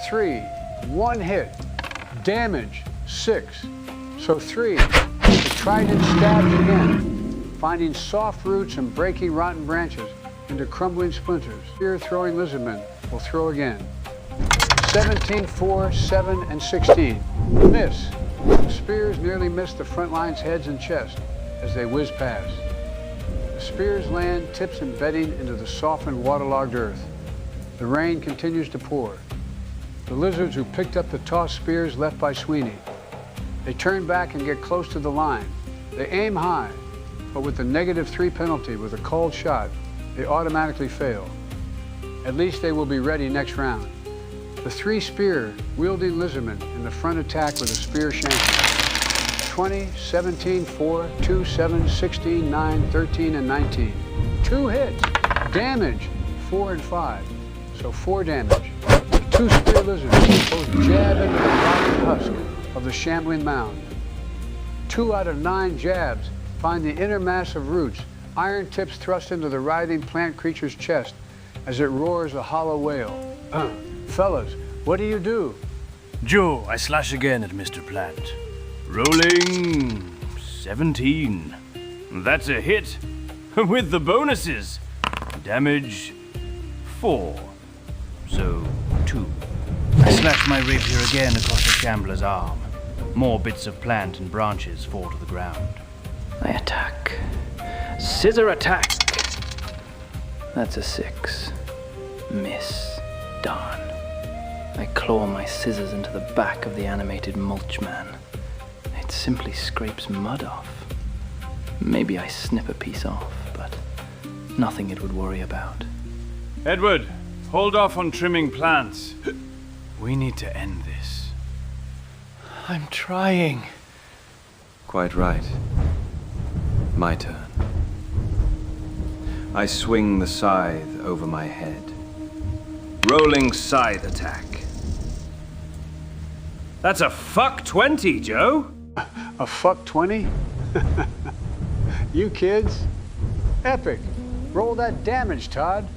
3. 1 hit. Damage, 6. So 3. The trident stabs again, finding soft roots and breaking rotten branches into crumbling splinters. Spear-throwing lizardmen will throw again. 17, 4, 7, and 16. Miss. The spears nearly miss the front line's heads and chest as they whiz past. The spears land, tips embedding into the softened, waterlogged earth. The rain continues to pour. The lizards who picked up the tossed spears left by Sweeney. They turn back and get close to the line. They aim high, but with the -3 penalty with a cold shot, they automatically fail. At least they will be ready next round. The 3 spear-wielding lizardmen in the front attack with a spear shanking. 20, 17, 4, 2, 7, 16, 9, 13, and 19. 2 hits. Damage, 4 and 5. So 4 damage. The 2 spear lizards both jab into the rotten husk of the shambling mound. 2 out of 9 jabs find the inner mass of roots, iron tips thrust into the writhing plant creature's chest as it roars a hollow wail. Fellas, what do you do? Joe, I slash again at Mr. Plant. Rolling 17. That's a hit with the bonuses. Damage 4. So 2. I slash my rapier again across the shambler's arm. More bits of plant and branches fall to the ground. I attack. Scissor attack. That's a 6. Miss. Darn. I claw my scissors into the back of the animated mulch man. It simply scrapes mud off. Maybe I snip a piece off, but nothing it would worry about. Edward, hold off on trimming plants. We need to end this. I'm trying. Quite right. My turn. I swing the scythe over my head. Rolling scythe attack. That's a fuck 20, Joe. A fuck 20? You kids? Epic. Roll that damage, Todd.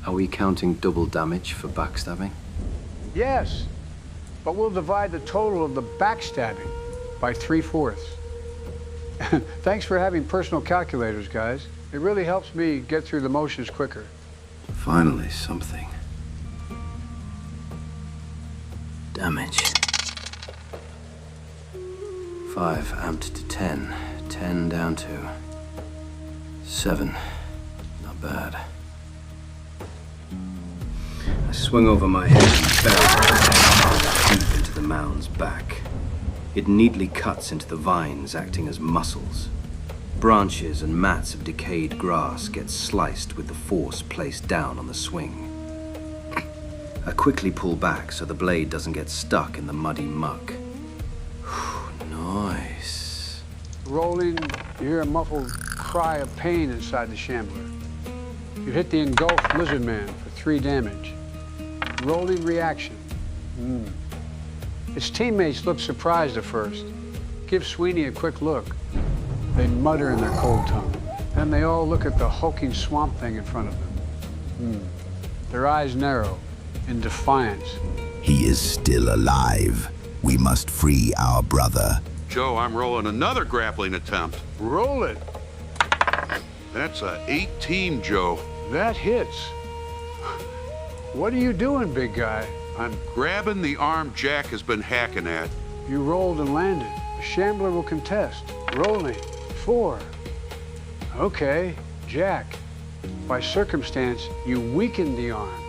Are we counting double damage for backstabbing? Yes, but we'll divide the total of the backstabbing by 3/4. Thanks for having personal calculators, guys. It really helps me get through the motions quicker. Finally, something. Damage. 5 amped to 10. 10 down to 7. Not bad. I swung over my head and barreled deep into the mound's back. It neatly cuts into the vines, acting as muscles. Branches and mats of decayed grass get sliced with the force placed down on the swing. I quickly pull back so the blade doesn't get stuck in the muddy muck. Nice. Rolling, you hear a muffled cry of pain inside the shambler. You hit the engulfed lizard man for 3 damage. Rolling reaction. His teammates look surprised at first. Give Sweeney a quick look. They mutter in their cold tongue. Then they all look at the hulking swamp thing in front of them. Their eyes narrow in defiance. He is still alive. We must free our brother. Joe, I'm rolling another grappling attempt. Roll it. That's a 18, Joe. That hits. What are you doing, big guy? I'm grabbing the arm Jack has been hacking at. You rolled and landed. The shambler will contest. Rolling. 4. Okay, Jack. By circumstance, you weakened the arm.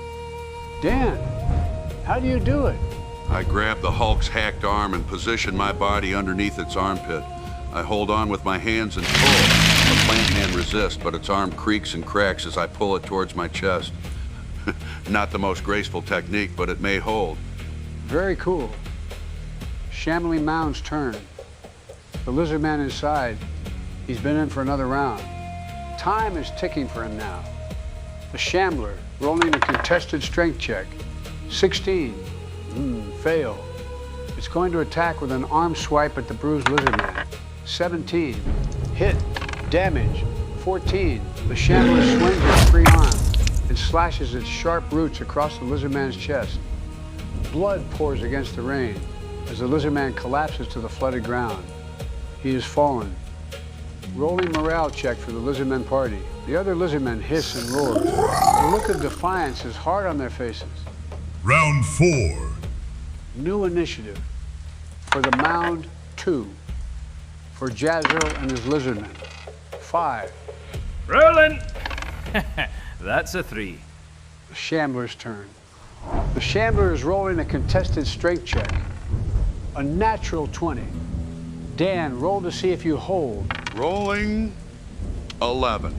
Dan, how do you do it? I grab the Hulk's hacked arm and position my body underneath its armpit. I hold on with my hands and pull. The plant hand resists, but its arm creaks and cracks as I pull it towards my chest. Not the most graceful technique, but it may hold. Very cool. Shambling Mound's turn. The lizard man inside, he's been in for another round. Time is ticking for him now. The shambler rolling a contested strength check. 16. Fail. It's going to attack with an arm swipe at the bruised lizard man. 17. Hit. Damage. 14. The shambler swings its free arm and slashes its sharp roots across the lizard man's chest. Blood pours against the rain as the lizard man collapses to the flooded ground. He has fallen. Rolling morale check for the lizardmen party. The other lizardmen hiss and roar. The look of defiance is hard on their faces. Round 4. New initiative. For the mound, 2. For Jazrael and his lizardmen, 5. Rolling! That's a 3. The Shambler's turn. The Shambler is rolling a contested strength check. A natural 20. Dan, roll to see if you hold. Rolling 11.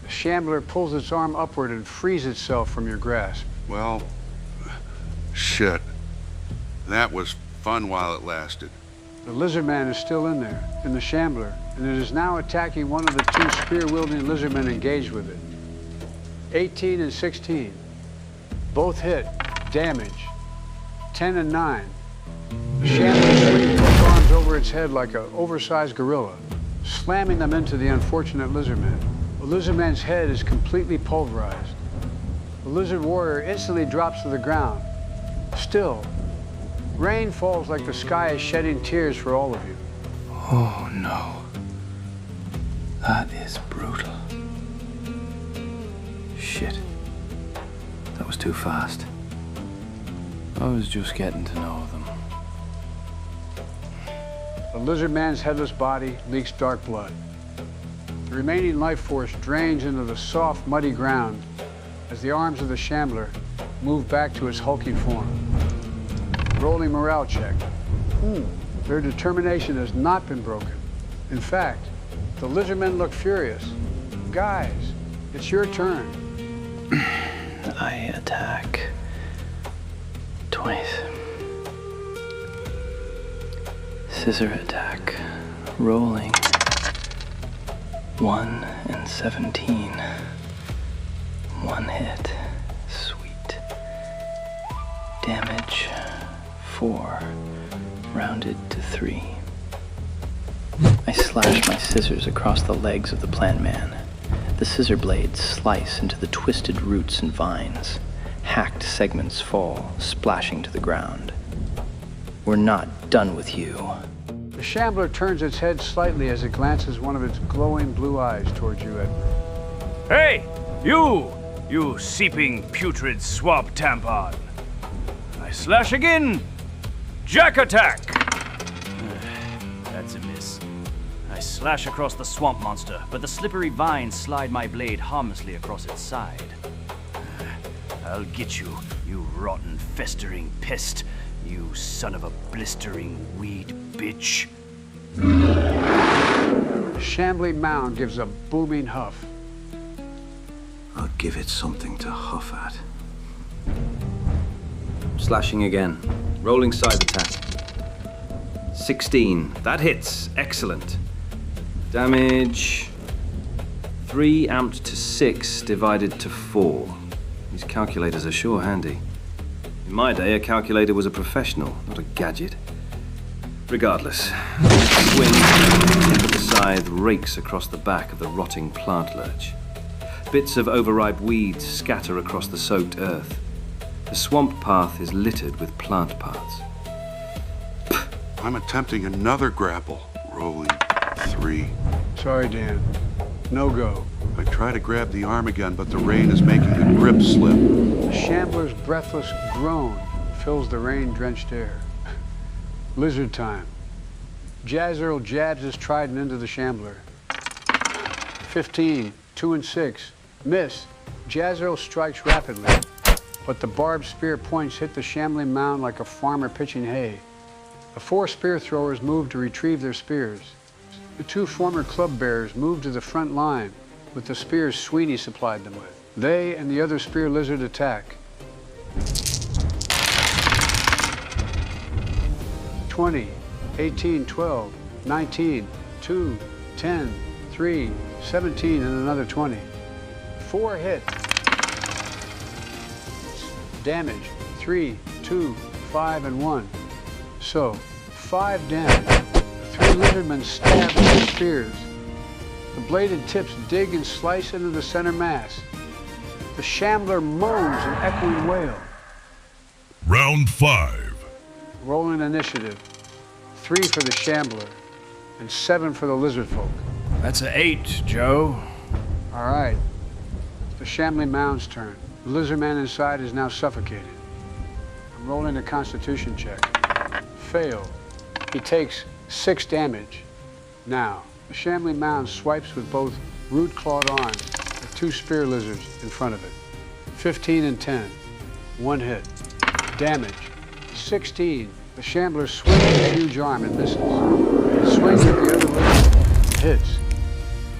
The Shambler pulls its arm upward and frees itself from your grasp. Well, shit. That was fun while it lasted. The Lizardman is still in there, in the Shambler, and it is now attacking one of the 2 spear-wielding lizardmen engaged with it. 18 and 16. Both hit. Damage. 10 and 9. The Shambler swings both arms over its head like an oversized gorilla, slamming them into the unfortunate lizardman. The lizardman's head is completely pulverized. The lizard warrior instantly drops to the ground. Still, rain falls like the sky is shedding tears for all of you. Oh no. That is brutal. Shit. That was too fast. I was just getting to know them. The lizard man's headless body leaks dark blood. The remaining life force drains into the soft, muddy ground as the arms of the Shambler move back to its hulking form. Rolling morale check. Their determination has not been broken. In fact, the lizardmen look furious. Guys, it's your turn. I attack twice. Scissor attack. Rolling 1 and 17. 1 hit. Sweet. Damage 4. Rounded to 3. I slash my scissors across the legs of the plant man. The scissor blades slice into the twisted roots and vines. Hacked segments fall, splashing to the ground. We're not done with you. The Shambler turns its head slightly as it glances one of its glowing blue eyes towards you, Edward. Hey, you seeping putrid swamp tampon. I slash again. Jack attack. That's a miss. I slash across the swamp monster, but the slippery vines slide my blade harmlessly across its side. I'll get you, you rotten, festering pest, you son of a blistering weed bitch. The shambling mound gives a booming huff. I'll give it something to huff at. Slashing again. Rolling side attack. 16. That hits. Excellent. Damage 3 amped to 6 divided to 4. These calculators are sure handy. In my day, a calculator was a professional, not a gadget. Regardless, swing, tip of the scythe rakes across the back of the rotting plant lurch. Bits of overripe weeds scatter across the soaked earth. The swamp path is littered with plant parts. I'm attempting another grapple. Rolling 3. Sorry, Dan. No go. I try to grab the arm again, but the rain is making the grip slip. The shambler's breathless groan fills the rain-drenched air. Lizard time. Jazrael jabs his trident into the shambler. 15, 2 and 6. Miss. Jazrael strikes rapidly, but the barbed spear points hit the shambling mound like a farmer pitching hay. The 4 spear throwers move to retrieve their spears. The 2 former club bearers move to the front line with the spears Sweeney supplied them with. They and the other spear lizard attack. 20, 18, 12, 19, 2, 10, 3, 17, and another 20. 4 hit. Damage, 3, 2, 5, and 1. So, 5 damage. The 3 lizardmen stab with their spears. The bladed tips dig and slice into the center mass. The shambler moans an echoing wail. Round 5. Rolling initiative. 3 for the shambler, and 7 for the lizard folk. That's an 8, Joe. All right. It's the shambling mound's turn. The lizard man inside is now suffocated. I'm rolling a constitution check. Fail. He takes 6 damage. Now, the shambling mound swipes with both root-clawed arms with 2 spear lizards in front of it. 15 and 10. 1 hit. Damage. 16. The shambler swings his huge arm and misses. It swings at the other lizard. Hits.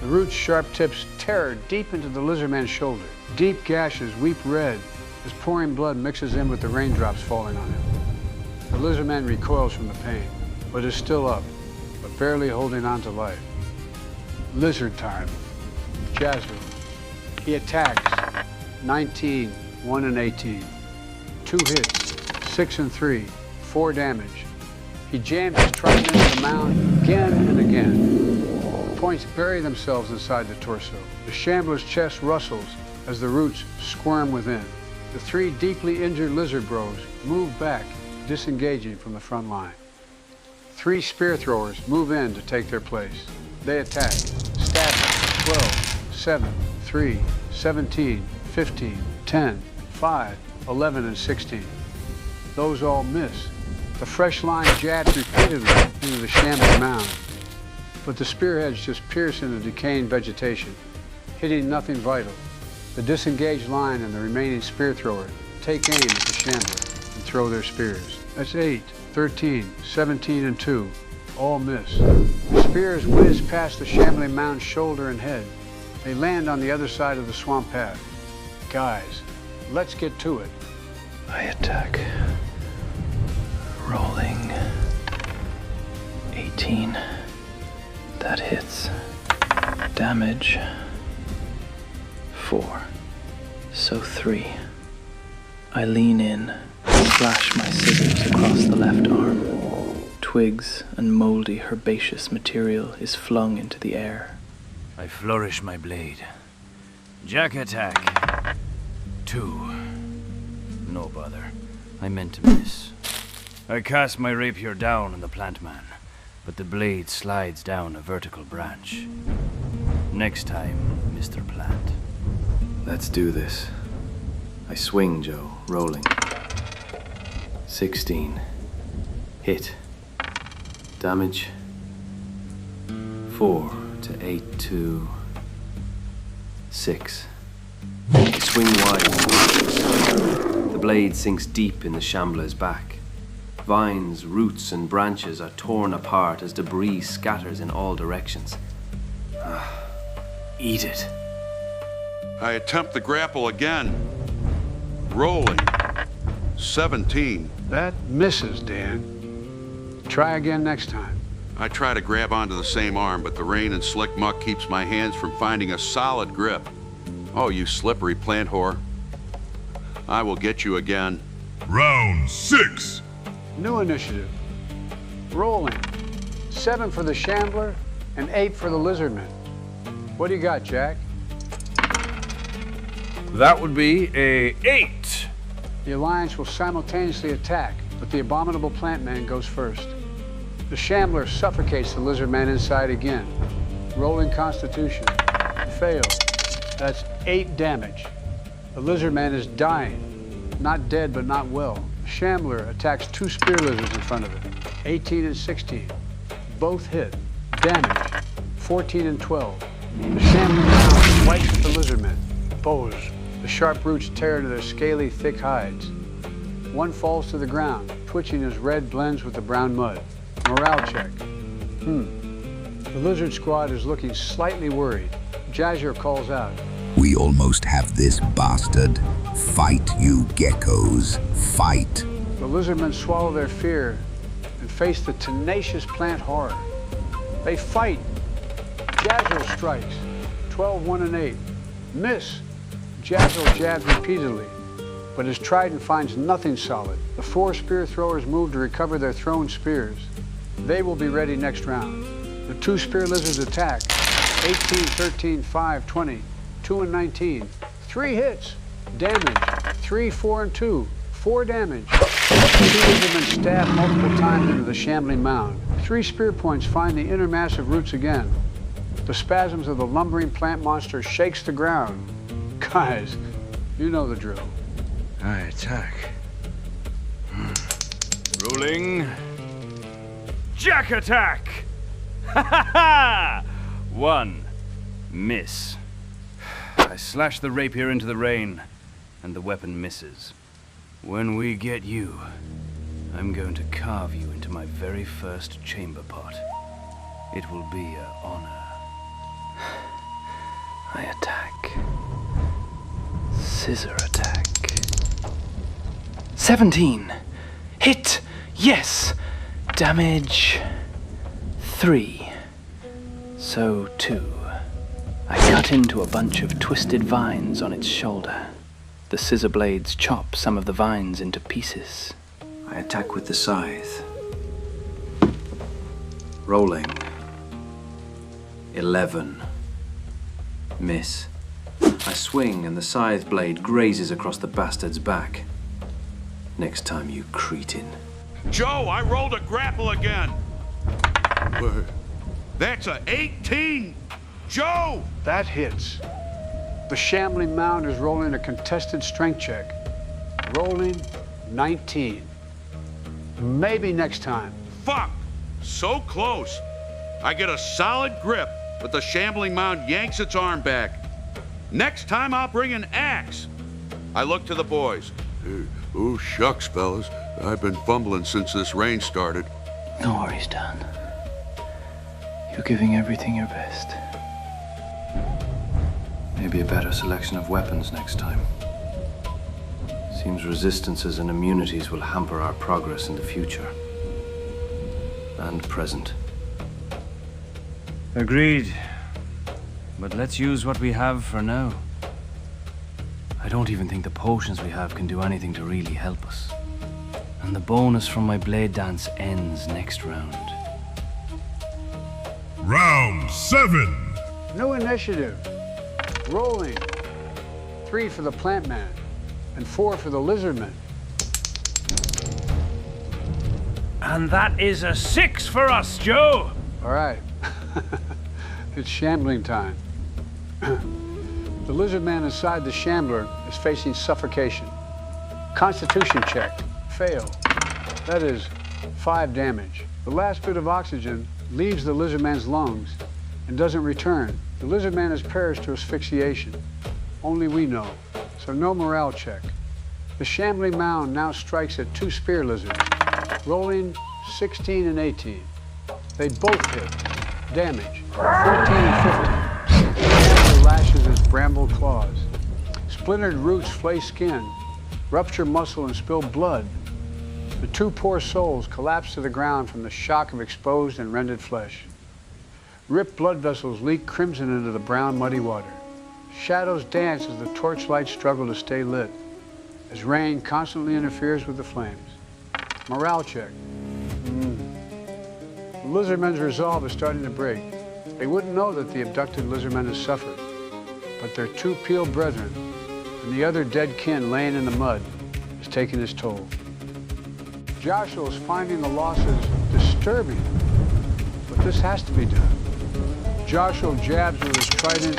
The root's sharp tips tear deep into the lizard man's shoulder. Deep gashes weep red as pouring blood mixes in with the raindrops falling on him. The lizard man recoils from the pain, but is still up, but barely holding on to life. Lizard time. Jazro. He attacks. 19, 1 and 18. 2 hits, 6 and 3, 4 damage. He jams his trident into the mound again and again. The points bury themselves inside the torso. The shambler's chest rustles as the roots squirm within. The 3 deeply injured lizard bros move back, disengaging from the front line. 3 spear throwers move in to take their place. They attack, stabbing, 12, 7, 3, 17, 15, 10, 5, 11, and 16. Those all miss. The fresh line jabs repeatedly into the shambling mound, but the spearheads just pierce into decaying vegetation, hitting nothing vital. The disengaged line and the remaining spear thrower take aim at the shambler and throw their spears. That's 8, 13, 17, and 2. All miss. The spears whiz past the shambling mound's shoulder and head. They land on the other side of the swamp path. Guys, let's get to it. I attack. Rolling. 18. That hits. Damage. 4. So 3. I lean in, slash my scissors across the left arm. Twigs and moldy herbaceous material is flung into the air. I flourish my blade. Jack attack. 2. No bother. I meant to miss. I cast my rapier down on the plant man, but the blade slides down a vertical branch. Next time, Mr. Plant. Let's do this. I swing, Joe, rolling. 16. Hit. Damage. 4 to 8 to 6. I swing wide. The blade sinks deep in the shambler's back. Vines, roots, and branches are torn apart as debris scatters in all directions. Eat it. I attempt the grapple again. Rolling. 17. That misses, Dan. Try again next time. I try to grab onto the same arm, but the rain and slick muck keeps my hands from finding a solid grip. Oh, you slippery plant whore. I will get you again. Round 6. New initiative. Rolling. 7 for the shambler and 8 for the lizardman. What do you got, Jack? That would be a 8. The Alliance will simultaneously attack, but the abominable plant man goes first. The shambler suffocates the lizard man inside again. Rolling Constitution. Fail. That's 8 damage. The lizard man is dying. Not dead, but not well. The shambler attacks 2 spear lizards in front of it. 18 and 16. Both hit. Damage. 14 and 12. The shambling mound swipes at the lizard men. Bows. The sharp roots tear into their scaly, thick hides. One falls to the ground, twitching as red blends with the brown mud. Morale check. The lizard squad is looking slightly worried. Jazier calls out. We almost have this bastard. Fight, you geckos. Fight. The lizardmen swallow their fear and face the tenacious plant horror. They fight. Jazier strikes. 12, 1, and 8. Miss. Jazier jabs repeatedly, but his trident finds nothing solid. The 4 spear throwers move to recover their thrown spears. They will be ready next round. The 2 spear lizards attack. 18, 13, 5, 20, 2 and 19. 3 hits. Damage. 3, 4, and 2. 4 damage. 2 lizardmen stab multiple times into the shambling mound. 3 spear points find the inner mass of roots again. The spasms of the lumbering plant monster shakes the ground. Guys, you know the drill. I attack. Rolling. Jack attack! Ha ha ha! 1. Miss. I slash the rapier into the rain, and the weapon misses. When we get you, I'm going to carve you into my very first chamber pot. It will be an honor. I attack. Scissor attack. 17. Hit! Yes! Damage 3. So 2. I cut into a bunch of twisted vines on its shoulder. The scissor blades chop some of the vines into pieces. I attack with the scythe. Rolling. 11. Miss. I swing and the scythe blade grazes across the bastard's back. Next time, you cretin. Joe, I rolled a grapple again. That's a 18. Joe! That hits. The Shambling Mound is rolling a contested strength check. Rolling 19. Maybe next time. Fuck! So close. I get a solid grip, but the Shambling Mound yanks its arm back. Next time I'll bring an axe. I look to the boys. Oh, shucks, fellas. I've been fumbling since this rain started. No worries, Dan. You're giving everything your best. Maybe a better selection of weapons next time. Seems resistances and immunities will hamper our progress in the future. And present. Agreed. But let's use what we have for now. I don't even think the potions we have can do anything to really help us. And the bonus from my blade dance ends next round. Round 7. New initiative. Rolling. 3 for the plant man and 4 for the lizard man. And that is a 6 for us, Joe! All right. It's shambling time. The lizard man inside the shambler is facing suffocation. Constitution check. Fail. That is 5 damage. The last bit of oxygen leaves the lizard man's lungs and doesn't return. The lizard man has perished to asphyxiation. Only we know, so no morale check. The Shambling Mound now strikes at 2 spear lizards, rolling 16 and 18. They both hit. Damage, 14 and 15. The shambler lashes its bramble claws. Splintered roots flay skin, rupture muscle and spill blood. The 2 poor souls collapse to the ground from the shock of exposed and rended flesh. Ripped blood vessels leak crimson into the brown, muddy water. Shadows dance as the torchlights struggle to stay lit, as rain constantly interferes with the flames. Morale check. The lizardmen's resolve is starting to break. They wouldn't know that the abducted lizardman has suffered, but their 2 peeled brethren and the other dead kin laying in the mud is taking its toll. Joshua is finding the losses disturbing, but this has to be done. Joshua jabs with his trident,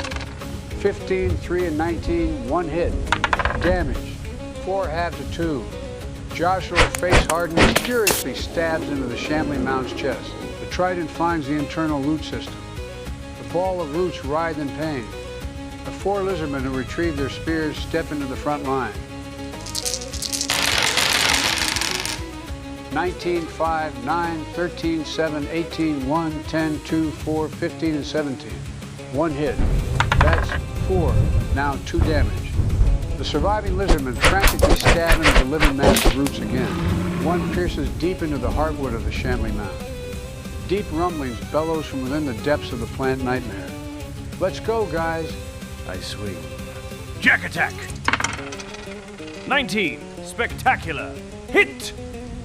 15, 3, and 19, 1 hit. Damage, 4 halves of 2. Joshua, face hardened, furiously stabs into the Shambling Mound's chest. The trident finds the internal root system. The ball of roots writhe in pain. The 4 lizardmen who retrieve their spears step into the front line. 19, 5, 9, 13, 7, 18, 1, 10, 2, 4, 15, and 17. 1 hit. That's 4. Now 2 damage. The surviving lizardmen frantically stab into the living mass of roots again. 1 pierces deep into the heartwood of the Shambling Mound. Deep rumblings bellows from within the depths of the plant nightmare. Let's go, guys. I swing. Jack attack! 19. Spectacular. Hit!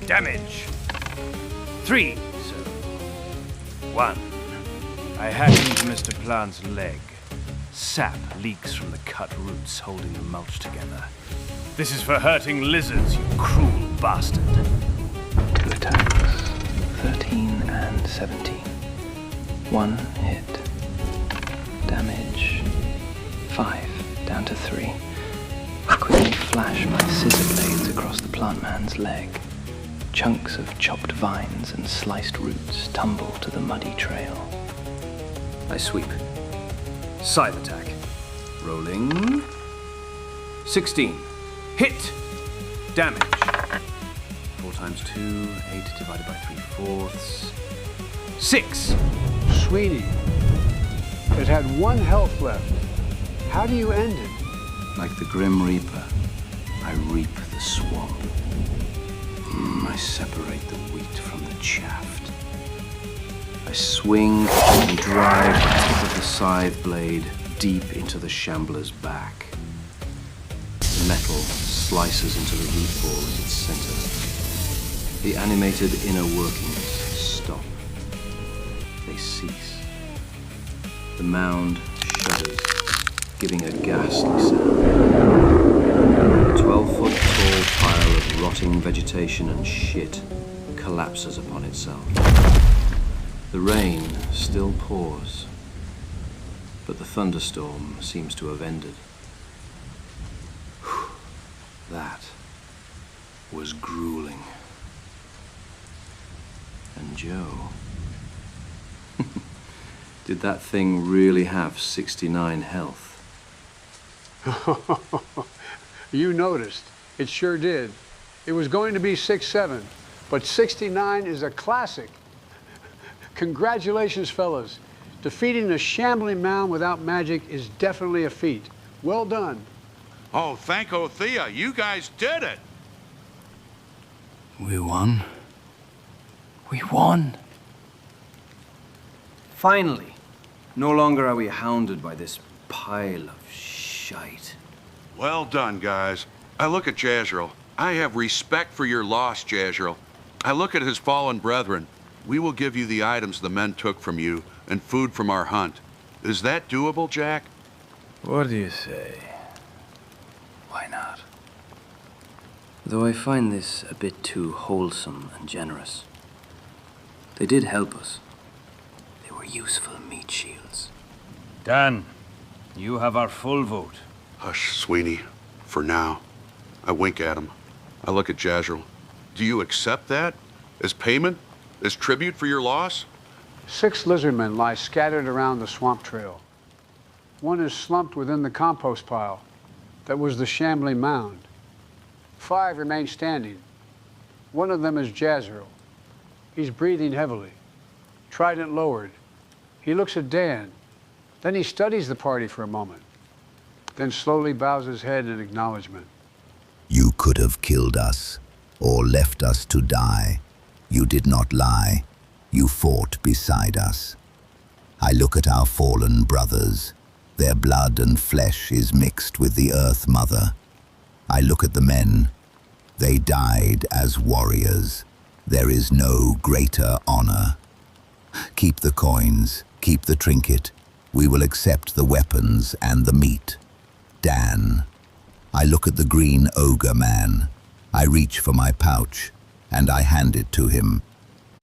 Damage. 3. So. 1. I hack into Mr. Plant's leg. Sap leaks from the cut roots holding the mulch together. This is for hurting lizards, you cruel bastard. 2 attacks. 13 and 17. 1 hit. Damage 5, down to 3. I quickly flash my scissor blades across the plant man's leg. Chunks of chopped vines and sliced roots tumble to the muddy trail. I sweep. Scythe attack. Rolling. 16. Hit! Damage. 4 times 2, 8 divided by 3/4. 6! Sweeney, it had 1 health left. How do you end it? Like the Grim Reaper, I reap the swamp. I separate the wheat from the chaff. I swing and drive the tip of the scythe blade deep into the shambler's back. The metal slices into the root ball at its center. The animated inner workings stop. They cease. The mound shudders, giving a ghastly sound. A 12-foot tall pile of rotting vegetation and shit collapses upon itself. The rain still pours, but the thunderstorm seems to have ended. That was grueling. And Joe... Did that thing really have 69 health? You noticed. It sure did. It was going to be 6-7, but 69 is a classic. Congratulations, fellas. Defeating a shambling mound without magic is definitely a feat. Well done. Oh, thank Othea. You guys did it. We won. We won! Finally! No longer are we hounded by this pile of shite. Well done, guys. I look at Jazrael. I have respect for your loss, Jazrael. I look at his fallen brethren. We will give you the items the men took from you and food from our hunt. Is that doable, Jack? What do you say? Why not? Though I find this a bit too wholesome and generous. They did help us. They were useful meat shields. Dan, you have our full vote. Hush, Sweeney. For now. I wink at him. I look at Jazrael. Do you accept that? As payment? As tribute for your loss? 6 lizardmen lie scattered around the swamp trail. 1 is slumped within the compost pile. That was the shambling mound. 5 remain standing. 1 of them is Jazrael. He's breathing heavily, trident lowered. He looks at Dan. Then he studies the party for a moment, then slowly bows his head in acknowledgement. You could have killed us, or left us to die. You did not lie. You fought beside us. I look at our fallen brothers. Their blood and flesh is mixed with the Earth Mother. I look at the men. They died as warriors. There is no greater honor. Keep the coins, keep the trinket. We will accept the weapons and the meat. Dan. I look at the green ogre man. I reach for my pouch, and I hand it to him.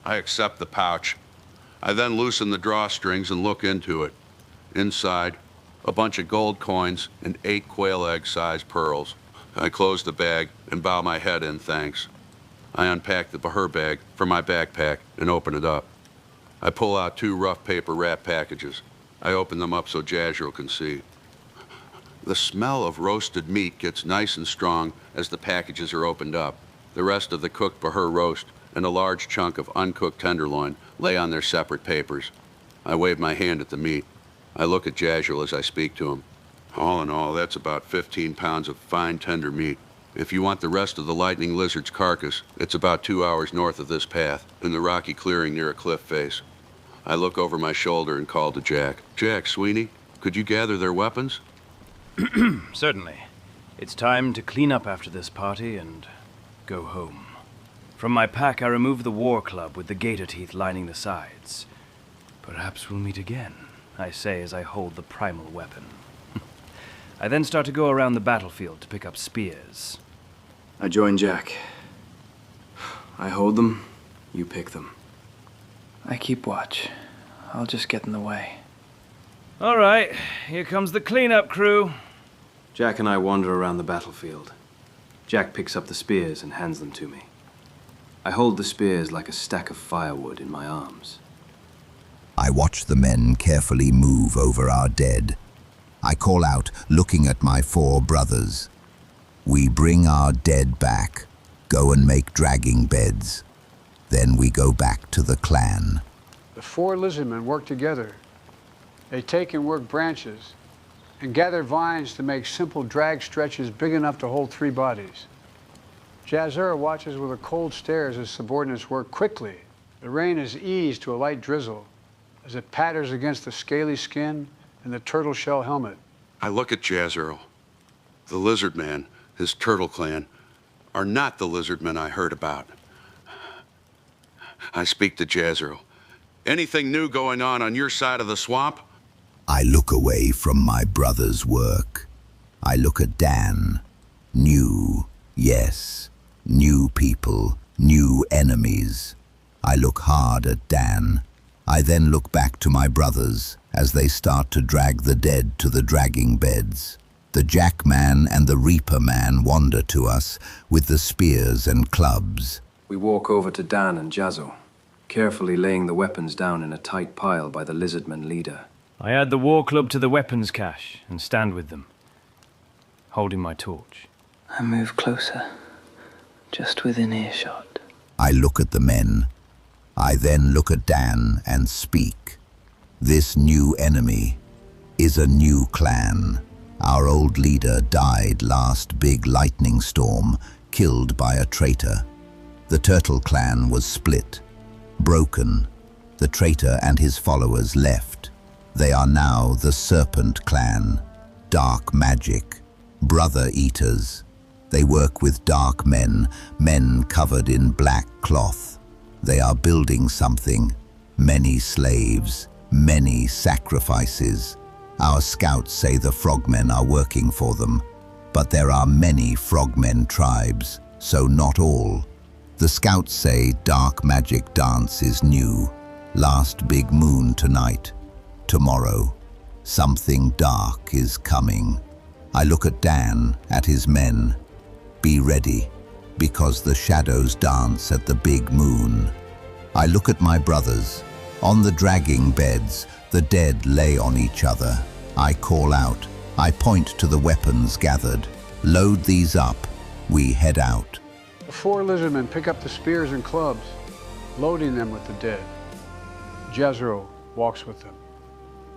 I accept the pouch. I then loosen the drawstrings and look into it. Inside, a bunch of gold coins and 8 quail egg-sized pearls. I close the bag and bow my head in thanks. I unpack the Bahur bag from my backpack and open it up. I pull out 2 rough paper wrap packages. I open them up so Jazrael can see. The smell of roasted meat gets nice and strong as the packages are opened up. The rest of the cooked Bahur roast and a large chunk of uncooked tenderloin lay on their separate papers. I wave my hand at the meat. I look at Jazrael as I speak to him. All in all, that's about 15 pounds of fine, tender meat. If you want the rest of the lightning lizard's carcass, it's about 2 hours north of this path, in the rocky clearing near a cliff face. I look over my shoulder and call to Jack. Jack, Sweeney, could you gather their weapons? Certainly. It's time to clean up after this party and go home. From my pack, I remove the war club with the gator teeth lining the sides. Perhaps we'll meet again, I say as I hold the primal weapon. I then start to go around the battlefield to pick up spears. I join Jack. I hold them, you pick them. I keep watch. I'll just get in the way. All right, here comes the cleanup crew. Jack and I wander around the battlefield. Jack picks up the spears and hands them to me. I hold the spears like a stack of firewood in my arms. I watch the men carefully move over our dead. I call out, looking at my 4 brothers. We bring our dead back, go and make dragging beds. Then we go back to the clan. The 4 lizardmen work together. They take and work branches and gather vines to make simple drag stretches big enough to hold 3 bodies. Jazzera watches with a cold stare as his subordinates work quickly. The rain is eased to a light drizzle as it patters against the scaly skin and the turtle shell helmet. I look at Jazzero. The lizard man, his turtle clan, are not the lizard men I heard about. I speak to Jazzero. Anything new going on your side of the swamp? I look away from my brother's work. I look at Dan. New, yes, new people, new enemies. I look hard at Dan. I then look back to my brothers as they start to drag the dead to the dragging beds. The Jackman and the Reaper Man wander to us with the spears and clubs. We walk over to Dan and Jazzo, carefully laying the weapons down in a tight pile by the lizardman leader. I add the war club to the weapons cache and stand with them, holding my torch. I move closer, just within earshot. I look at the men. I then look at Dan and speak. This new enemy is a new clan. Our old leader died last big lightning storm, killed by a traitor. The Turtle clan was split, broken. The traitor and his followers left. They are now the Serpent clan, dark magic, brother eaters. They work with dark men, men covered in black cloth. They are building something, many slaves, many sacrifices. Our scouts say the frogmen are working for them, but there are many frogmen tribes, so not all. The scouts say dark magic dance is new. Last big moon tonight. Tomorrow, something dark is coming. I look at Dan, at his men. Be ready, because the shadows dance at the big moon. I look at my brothers. On the dragging beds, the dead lay on each other. I call out. I point to the weapons gathered. Load these up. We head out. The 4 lizardmen pick up the spears and clubs, loading them with the dead. Jezero walks with them.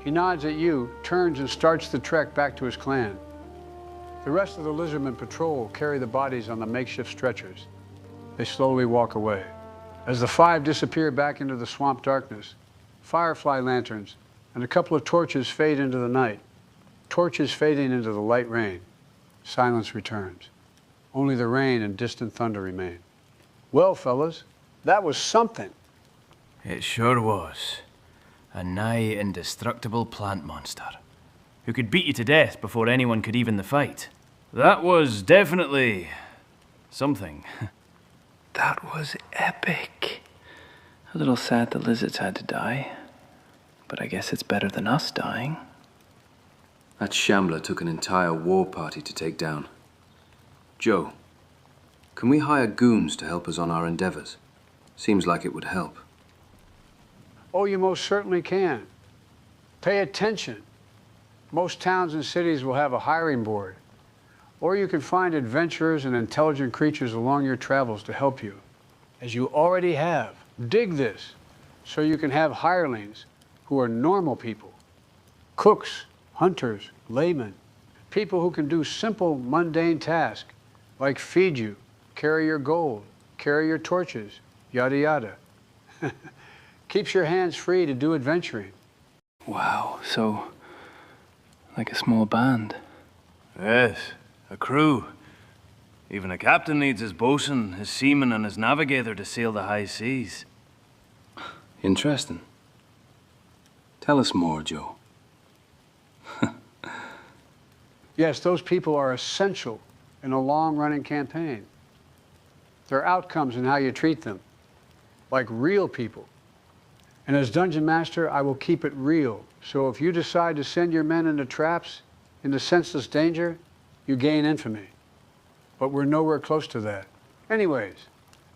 He nods at you, turns and starts the trek back to his clan. The rest of the lizardmen patrol carry the bodies on the makeshift stretchers. They slowly walk away. As the 5 disappear back into the swamp darkness, firefly lanterns and a couple of torches fade into the night. Torches fading into the light rain. Silence returns. Only the rain and distant thunder remain. Well, fellas, that was something. It sure was. A nigh indestructible plant monster who could beat you to death before anyone could even the fight. That was definitely something. That was epic. A little sad the lizards had to die, but I guess it's better than us dying. That Shambler took an entire war party to take down. Joe, can we hire goons to help us on our endeavors? Seems like it would help. Oh, you most certainly can. Pay attention. Most towns and cities will have a hiring board. Or you can find adventurers and intelligent creatures along your travels to help you, as you already have. Dig this, so you can have hirelings who are normal people. Cooks, hunters, laymen. People who can do simple, mundane tasks, like feed you, carry your gold, carry your torches, yada yada. Keeps your hands free to do adventuring. Wow, so like a small band. Yes, a crew. Even a captain needs his bosun, his seaman, and his navigator to sail the high seas. Interesting. Tell us more, Joe. Yes, those people are essential in a long-running campaign. Their outcomes and how you treat them, like real people. And as Dungeon Master, I will keep it real. So if you decide to send your men into traps, into senseless danger, you gain infamy. But we're nowhere close to that. Anyways,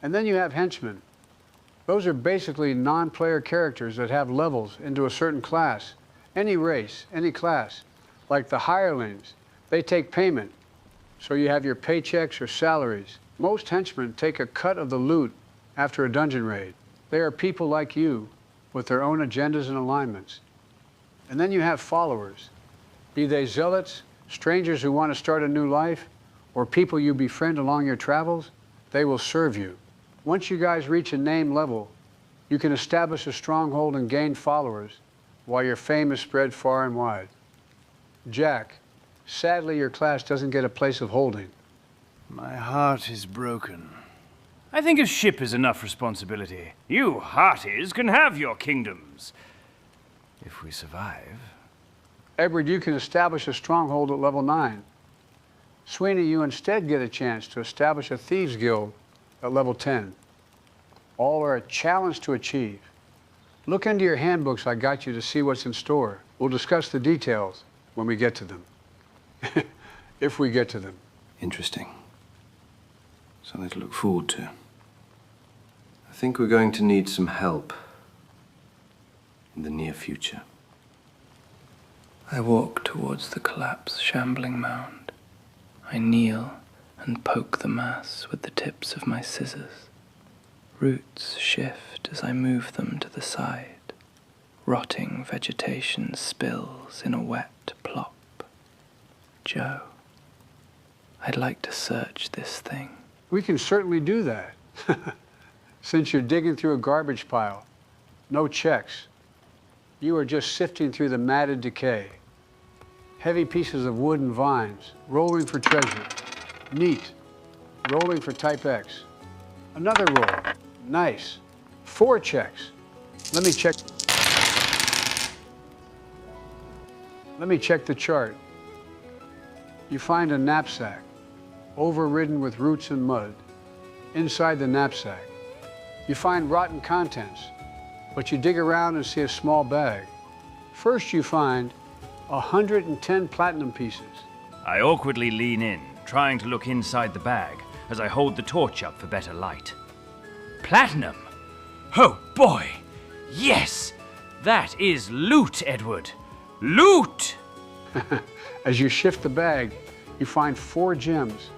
And then you have henchmen. Those are basically non-player characters that have levels into a certain class. Any race, any class. Like the hirelings, they take payment. So you have your paychecks or salaries. Most henchmen take a cut of the loot after a dungeon raid. They are people like you with their own agendas and alignments. And then you have followers. Be they zealots, strangers who want to start a new life, or people you befriend along your travels, they will serve you. Once you guys reach a name level, you can establish a stronghold and gain followers while your fame is spread far and wide. Jack, sadly your class doesn't get a place of holding. My heart is broken. I think a ship is enough responsibility. You hearties can have your kingdoms. If we survive. Edward, you can establish a stronghold at level 9. Sweeney, you instead get a chance to establish a thieves guild at level 10. All are a challenge to achieve. Look into your handbooks I got you to see what's in store. We'll discuss the details when we get to them. If we get to them. Interesting. Something to look forward to. I think we're going to need some help in the near future. I walk towards the collapsed shambling mound. I kneel and poke the mass with the tips of my scissors. Roots shift as I move them to the side. Rotting vegetation spills in a wet plop. Joe, I'd like to search this thing. We can certainly do that. Since you're digging through a garbage pile, no checks. You are just sifting through the matted decay. Heavy pieces of wood and vines, rolling for treasure. Neat, rolling for type X. Another roll, nice. 4 checks. Let me check the chart. You find a knapsack, overridden with roots and mud. Inside the knapsack, you find rotten contents, but you dig around and see a small bag. First you find 110 platinum pieces. I awkwardly lean in, trying to look inside the bag as I hold the torch up for better light. Platinum? Oh boy! Yes! That is loot, Edward! Loot! As you shift the bag, you find 4 gems.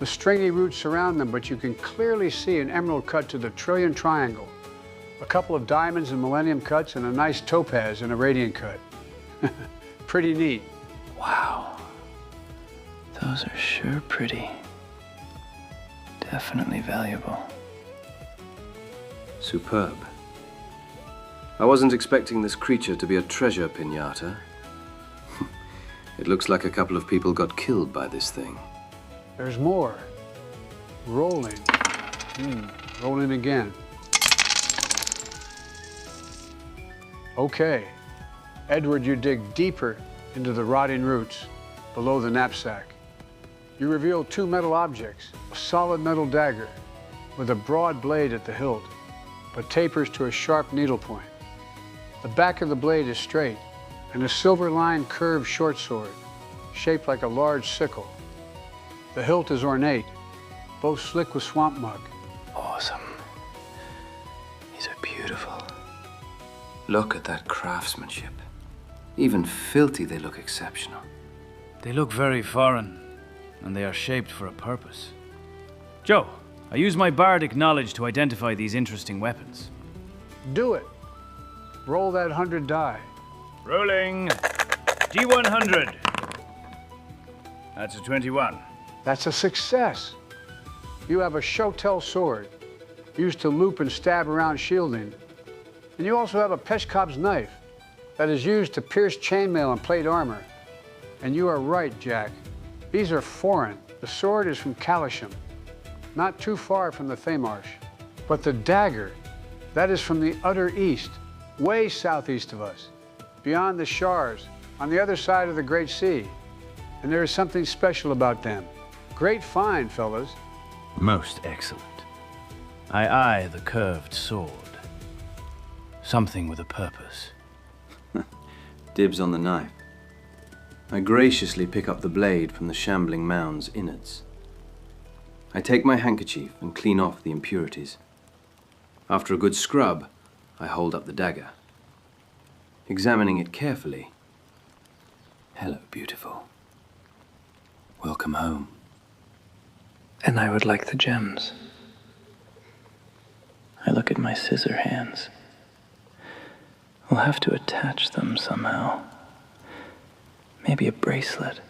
The stringy roots surround them, but you can clearly see an emerald cut to the trillion triangle, a couple of diamonds and millennium cuts, and a nice topaz and a radiant cut. Pretty neat. Wow. Those are sure pretty. Definitely valuable. Superb. I wasn't expecting this creature to be a treasure piñata. It looks like a couple of people got killed by this thing. There's more. Rolling. Rolling again. Okay. Edward, you dig deeper into the rotting roots below the knapsack. You reveal 2 metal objects, a solid metal dagger with a broad blade at the hilt, but tapers to a sharp needle point. The back of the blade is straight, and a silver-lined curved short sword, shaped like a large sickle. The hilt is ornate, both slick with swamp muck. Awesome. These are beautiful. Look at that craftsmanship. Even filthy, they look exceptional. They look very foreign, and they are shaped for a purpose. Joe, I use my bardic knowledge to identify these interesting weapons. Do it. Roll that 100 die. Rolling. D100. That's a 21. That's a success. You have a show-tell sword, used to loop and stab around shielding. And you also have a Peshkop's knife that is used to pierce chainmail and plate armor. And you are right, Jack. These are foreign. The sword is from Kalisham, not too far from the Theymarsh. But the dagger, that is from the utter east, way southeast of us, beyond the Shars, on the other side of the Great Sea. And there is something special about them. Great find, fellas. Most excellent. I eye the curved sword. Something with a purpose. Dibs on the knife. I graciously pick up the blade from the shambling mound's innards. I take my handkerchief and clean off the impurities. After a good scrub, I hold up the dagger. Examining it carefully. Hello, beautiful. Welcome home. And I would like the gems. I look at my Scissorhands. We'll have to attach them somehow. Maybe a bracelet.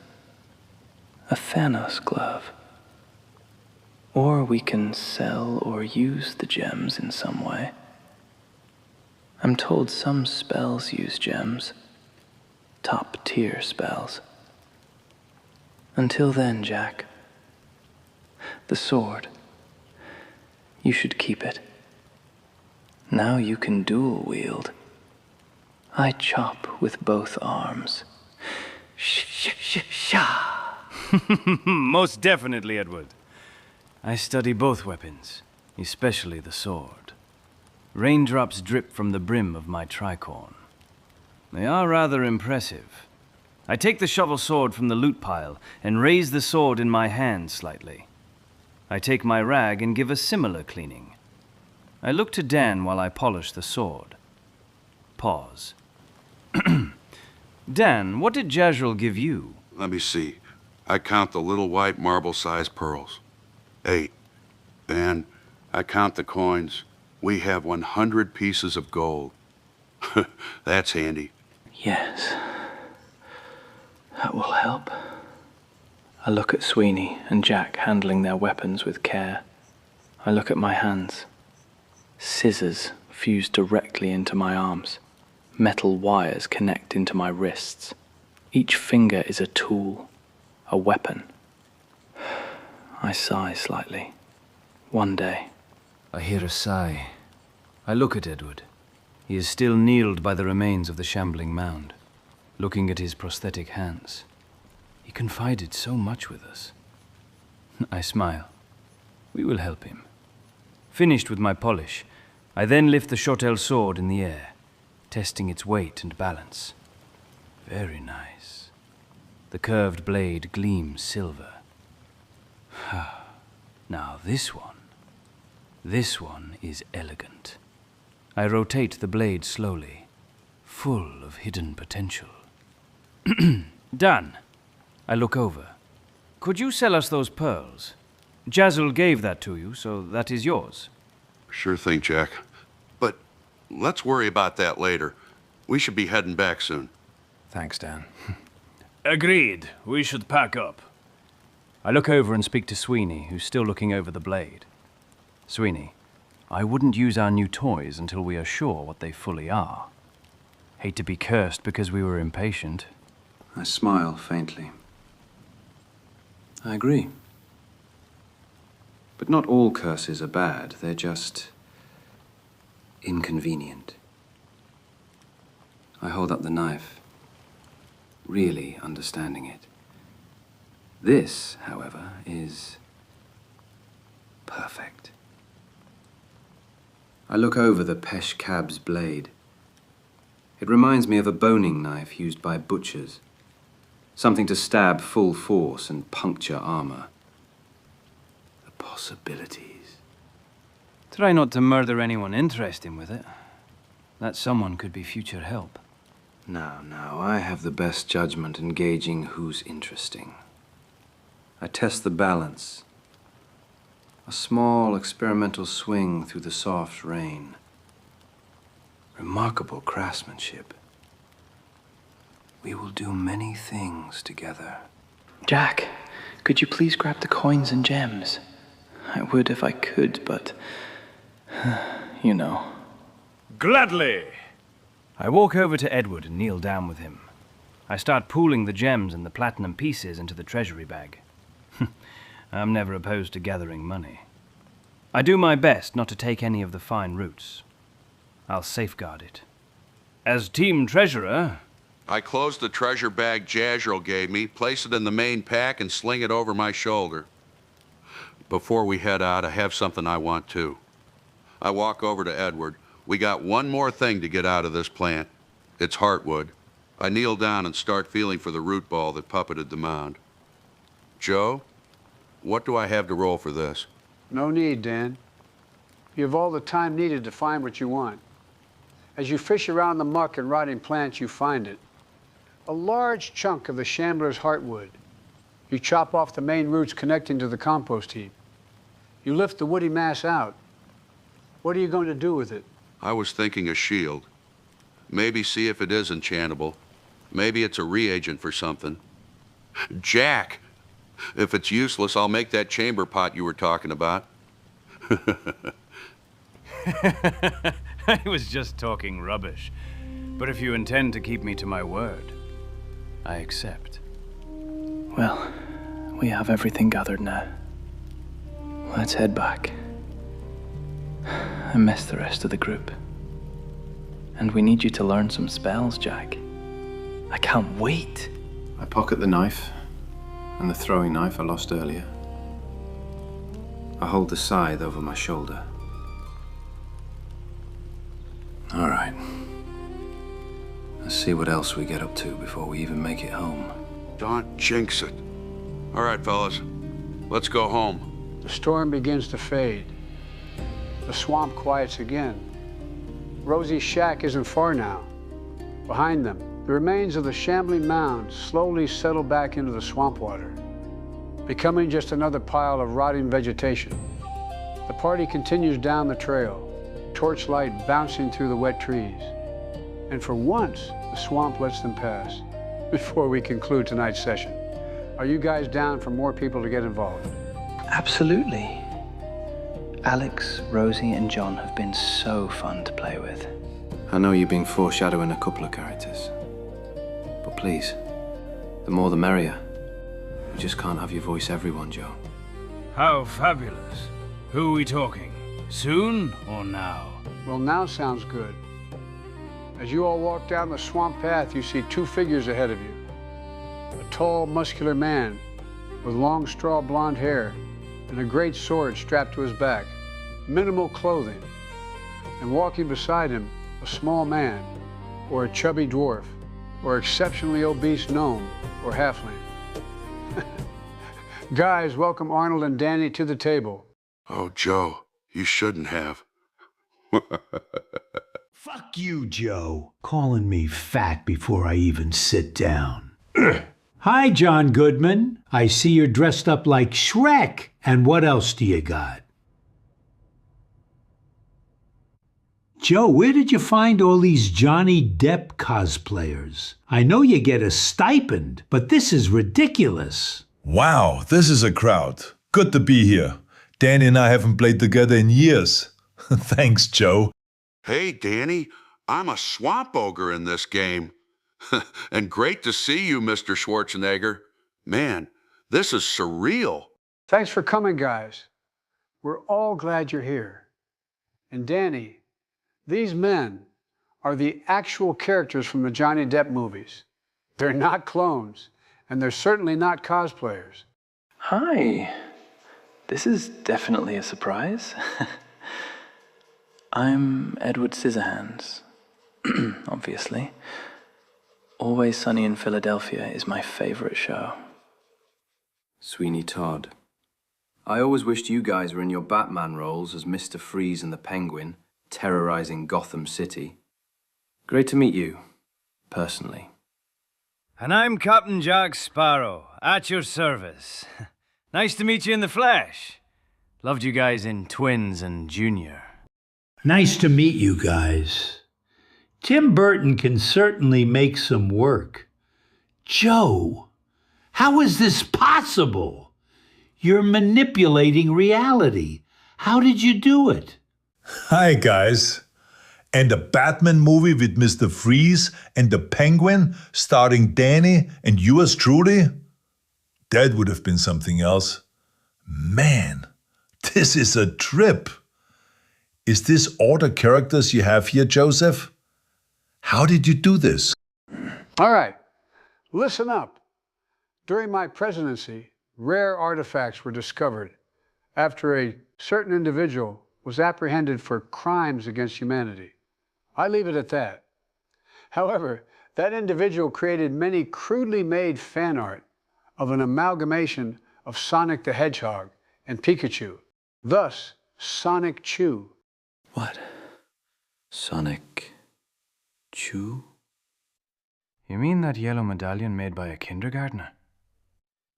A Thanos glove. Or we can sell or use the gems in some way. I'm told some spells use gems. Top-tier spells. Until then, Jack. The sword. You should keep it. Now you can dual wield. I chop with both arms. Sha! Most definitely, Edward. I study both weapons, especially the sword. Raindrops drip from the brim of my tricorn. They are rather impressive. I take the shovel sword from the loot pile and raise the sword in my hand slightly. I take my rag and give a similar cleaning. I look to Dan while I polish the sword. Pause. Dan, what did Jazril give you? Let me see. I count the little white marble-sized pearls. 8. And I count the coins. We have 100 pieces of gold. That's handy. Yes. That will help. I look at Sweeney and Jack handling their weapons with care. I look at my hands. Scissors fuse directly into my arms. Metal wires connect into my wrists. Each finger is a tool, a weapon. I sigh slightly. One day. I hear a sigh. I look at Edward. He is still kneeled by the remains of the Shambling mound, looking at his prosthetic hands. He confided so much with us. I smile. We will help him. Finished with my polish, I then lift the Shotel sword in the air, testing its weight and balance. Very nice. The curved blade gleams silver. Now this one is elegant. I rotate the blade slowly, full of hidden potential. Done. I look over. Could you sell us those pearls? Jazril gave that to you, so that is yours. Sure thing, Jack. But let's worry about that later. We should be heading back soon. Thanks, Dan. Agreed. We should pack up. I look over and speak to Sweeney, who's still looking over the blade. Sweeney, I wouldn't use our new toys until we are sure what they fully are. Hate to be cursed because we were impatient. I smile faintly. I agree. But not all curses are bad. They're just inconvenient. I hold up the knife, really understanding it. This, however, is perfect. I look over the Pesh Cab's blade. It reminds me of a boning knife used by butchers. Something to stab full force and puncture armor. The possibilities. Try not to murder anyone interesting with it. That someone could be future help. No, I have the best judgment in gauging who's interesting. I test the balance. A small experimental swing through the soft rain. Remarkable craftsmanship. We will do many things together. Jack, could you please grab the coins and gems? I would if I could, but... you know. Gladly! I walk over to Edward and kneel down with him. I start pooling the gems and the platinum pieces into the treasury bag. I'm never opposed to gathering money. I do my best not to take any of the fine roots. I'll safeguard it. As team treasurer... I close the treasure bag Jazril gave me, place it in the main pack, and sling it over my shoulder. Before we head out, I have something I want too. I walk over to Edward. We got one more thing to get out of this plant. It's heartwood. I kneel down and start feeling for the root ball that puppeted the mound. Joe, What do I have to roll for this? No need, Dan. You have all the time needed to find what you want. As you fish around the muck and rotting plants, you find it. A large chunk of the shambler's heartwood. You chop off the main roots connecting to the compost heap. You lift the woody mass out. What are you going to do with it? I was thinking a shield. Maybe see if it is enchantable. Maybe it's a reagent for something. Jack! If it's useless, I'll make that chamber pot you were talking about. I was just talking rubbish. But if you intend to keep me to my word, I accept. Well, we have everything gathered now. Let's head back. I miss the rest of the group. And we need you to learn some spells, Jack. I can't wait. I pocket the knife and the throwing knife I lost earlier. I hold the scythe over my shoulder. All right. Let's see what else we get up to before we even make it home. Don't jinx it. All right, fellas. Let's go home. The storm begins to fade. The swamp quiets again. Rosie's shack isn't far now. Behind them, the remains of the Shambling mound slowly settle back into the swamp water, becoming just another pile of rotting vegetation. The party continues down the trail, torchlight bouncing through the wet trees. And for once, the swamp lets them pass before we conclude tonight's session. Are you guys down for more people to get involved? Absolutely. Alex, Rosie, and John have been so fun to play with. I know you've been foreshadowing a couple of characters. But please, the more the merrier. We just can't have your voice everyone, Joe. How fabulous. Who are we talking? Soon or now? Well, now sounds good. As you all walk down the swamp path, you see two figures ahead of you. A tall, muscular man with long, straw blonde hair and a great sword strapped to his back, minimal clothing, and walking beside him, a small man, or a chubby dwarf, or exceptionally obese gnome, or halfling. Guys, welcome Arnold and Danny to the table. Oh, Joe, you shouldn't have. Fuck you, Joe, calling me fat before I even sit down. Hi, John Goodman. I see you're dressed up like Shrek. And what else do you got? Joe, where did you find all these Johnny Depp cosplayers? I know you get a stipend, but this is ridiculous. Wow, this is a crowd. Good to be here. Danny and I haven't played together in years. Thanks, Joe. Hey, Danny, I'm a swamp ogre in this game. And great to see you, Mr. Schwarzenegger. Man, this is surreal. Thanks for coming, guys. We're all glad you're here. And Danny, these men are the actual characters from the Johnny Depp movies. They're not clones, and they're certainly not cosplayers. Hi. This is definitely a surprise. I'm Edward Scissorhands, obviously. Always Sunny in Philadelphia is my favorite show. Sweeney Todd. I always wished you guys were in your Batman roles as Mr. Freeze and the Penguin, terrorizing Gotham City. Great to meet you, personally. And I'm Captain Jack Sparrow, at your service. Nice to meet you in the flesh. Loved you guys in Twins and Junior. Nice to meet you guys. Tim Burton can certainly make some work. Joe, how is this possible? You're manipulating reality. How did you do it? Hi, guys. And a Batman movie with Mr. Freeze and the Penguin starring Danny and yours truly? That would have been something else. Man, this is a trip. Is this all the characters you have here, Joseph? How did you do this? All right, listen up. During my presidency, rare artifacts were discovered after a certain individual was apprehended for crimes against humanity. I leave it at that. However, that individual created many crudely made fan art of an amalgamation of Sonic the Hedgehog and Pikachu. Thus, Sonic Chew. What? Sonic Chew? You mean that yellow medallion made by a kindergartner?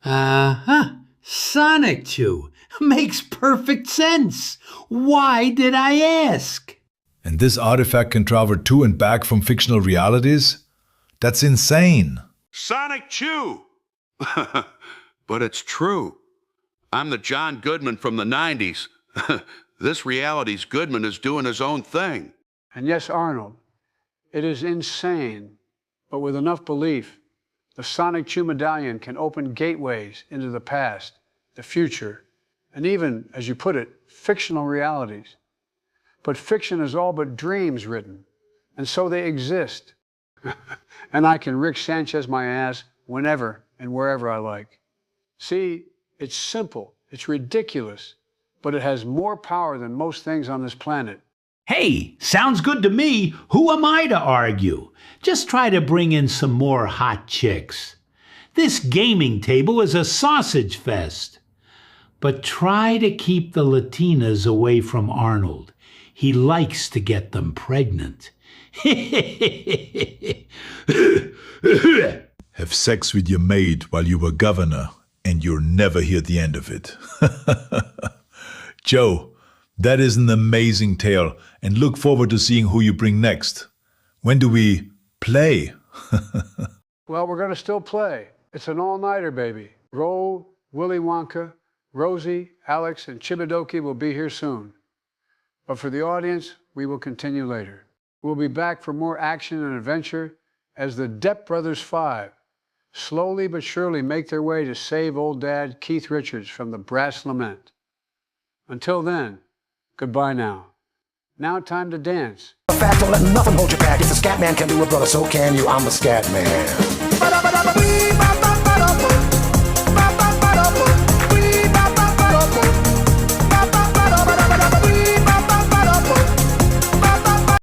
Uh-huh. Sonic Chew. Makes perfect sense. Why did I ask? And this artifact can travel to and back from fictional realities? That's insane. Sonic Chew! But it's true. I'm the John Goodman from the 90s. This reality's Goodman is doing his own thing. And yes, Arnold, it is insane, but with enough belief, the Sonic Chew medallion can open gateways into the past, the future, and even, as you put it, fictional realities. But fiction is all but dreams written, and so they exist. And I can Rick Sanchez my ass whenever and wherever I like. See, it's simple, it's ridiculous, but it has more power than most things on this planet. Hey, sounds good to me. Who am I to argue? Just try to bring in some more hot chicks. This gaming table is a sausage fest. But try to keep the Latinas away from Arnold. He likes to get them pregnant. Have sex with your maid while you were governor, and you'll never hear the end of it. Joe, that is an amazing tale, and look forward to seeing who you bring next. When do we play? Well, we're going to still play. It's an all-nighter, baby. Roll, Willy Wonka, Rosie, Alex, and Chibidoki will be here soon. But for the audience, we will continue later. We'll be back for more action and adventure as the Depp Brothers 5 slowly but surely make their way to save old dad Keith Richards from the brass lament. Until then, goodbye now. Now time to dance. Fast, don't let nothing hold you back. If the scat man can do it, brother, so can you. I'm the scat man.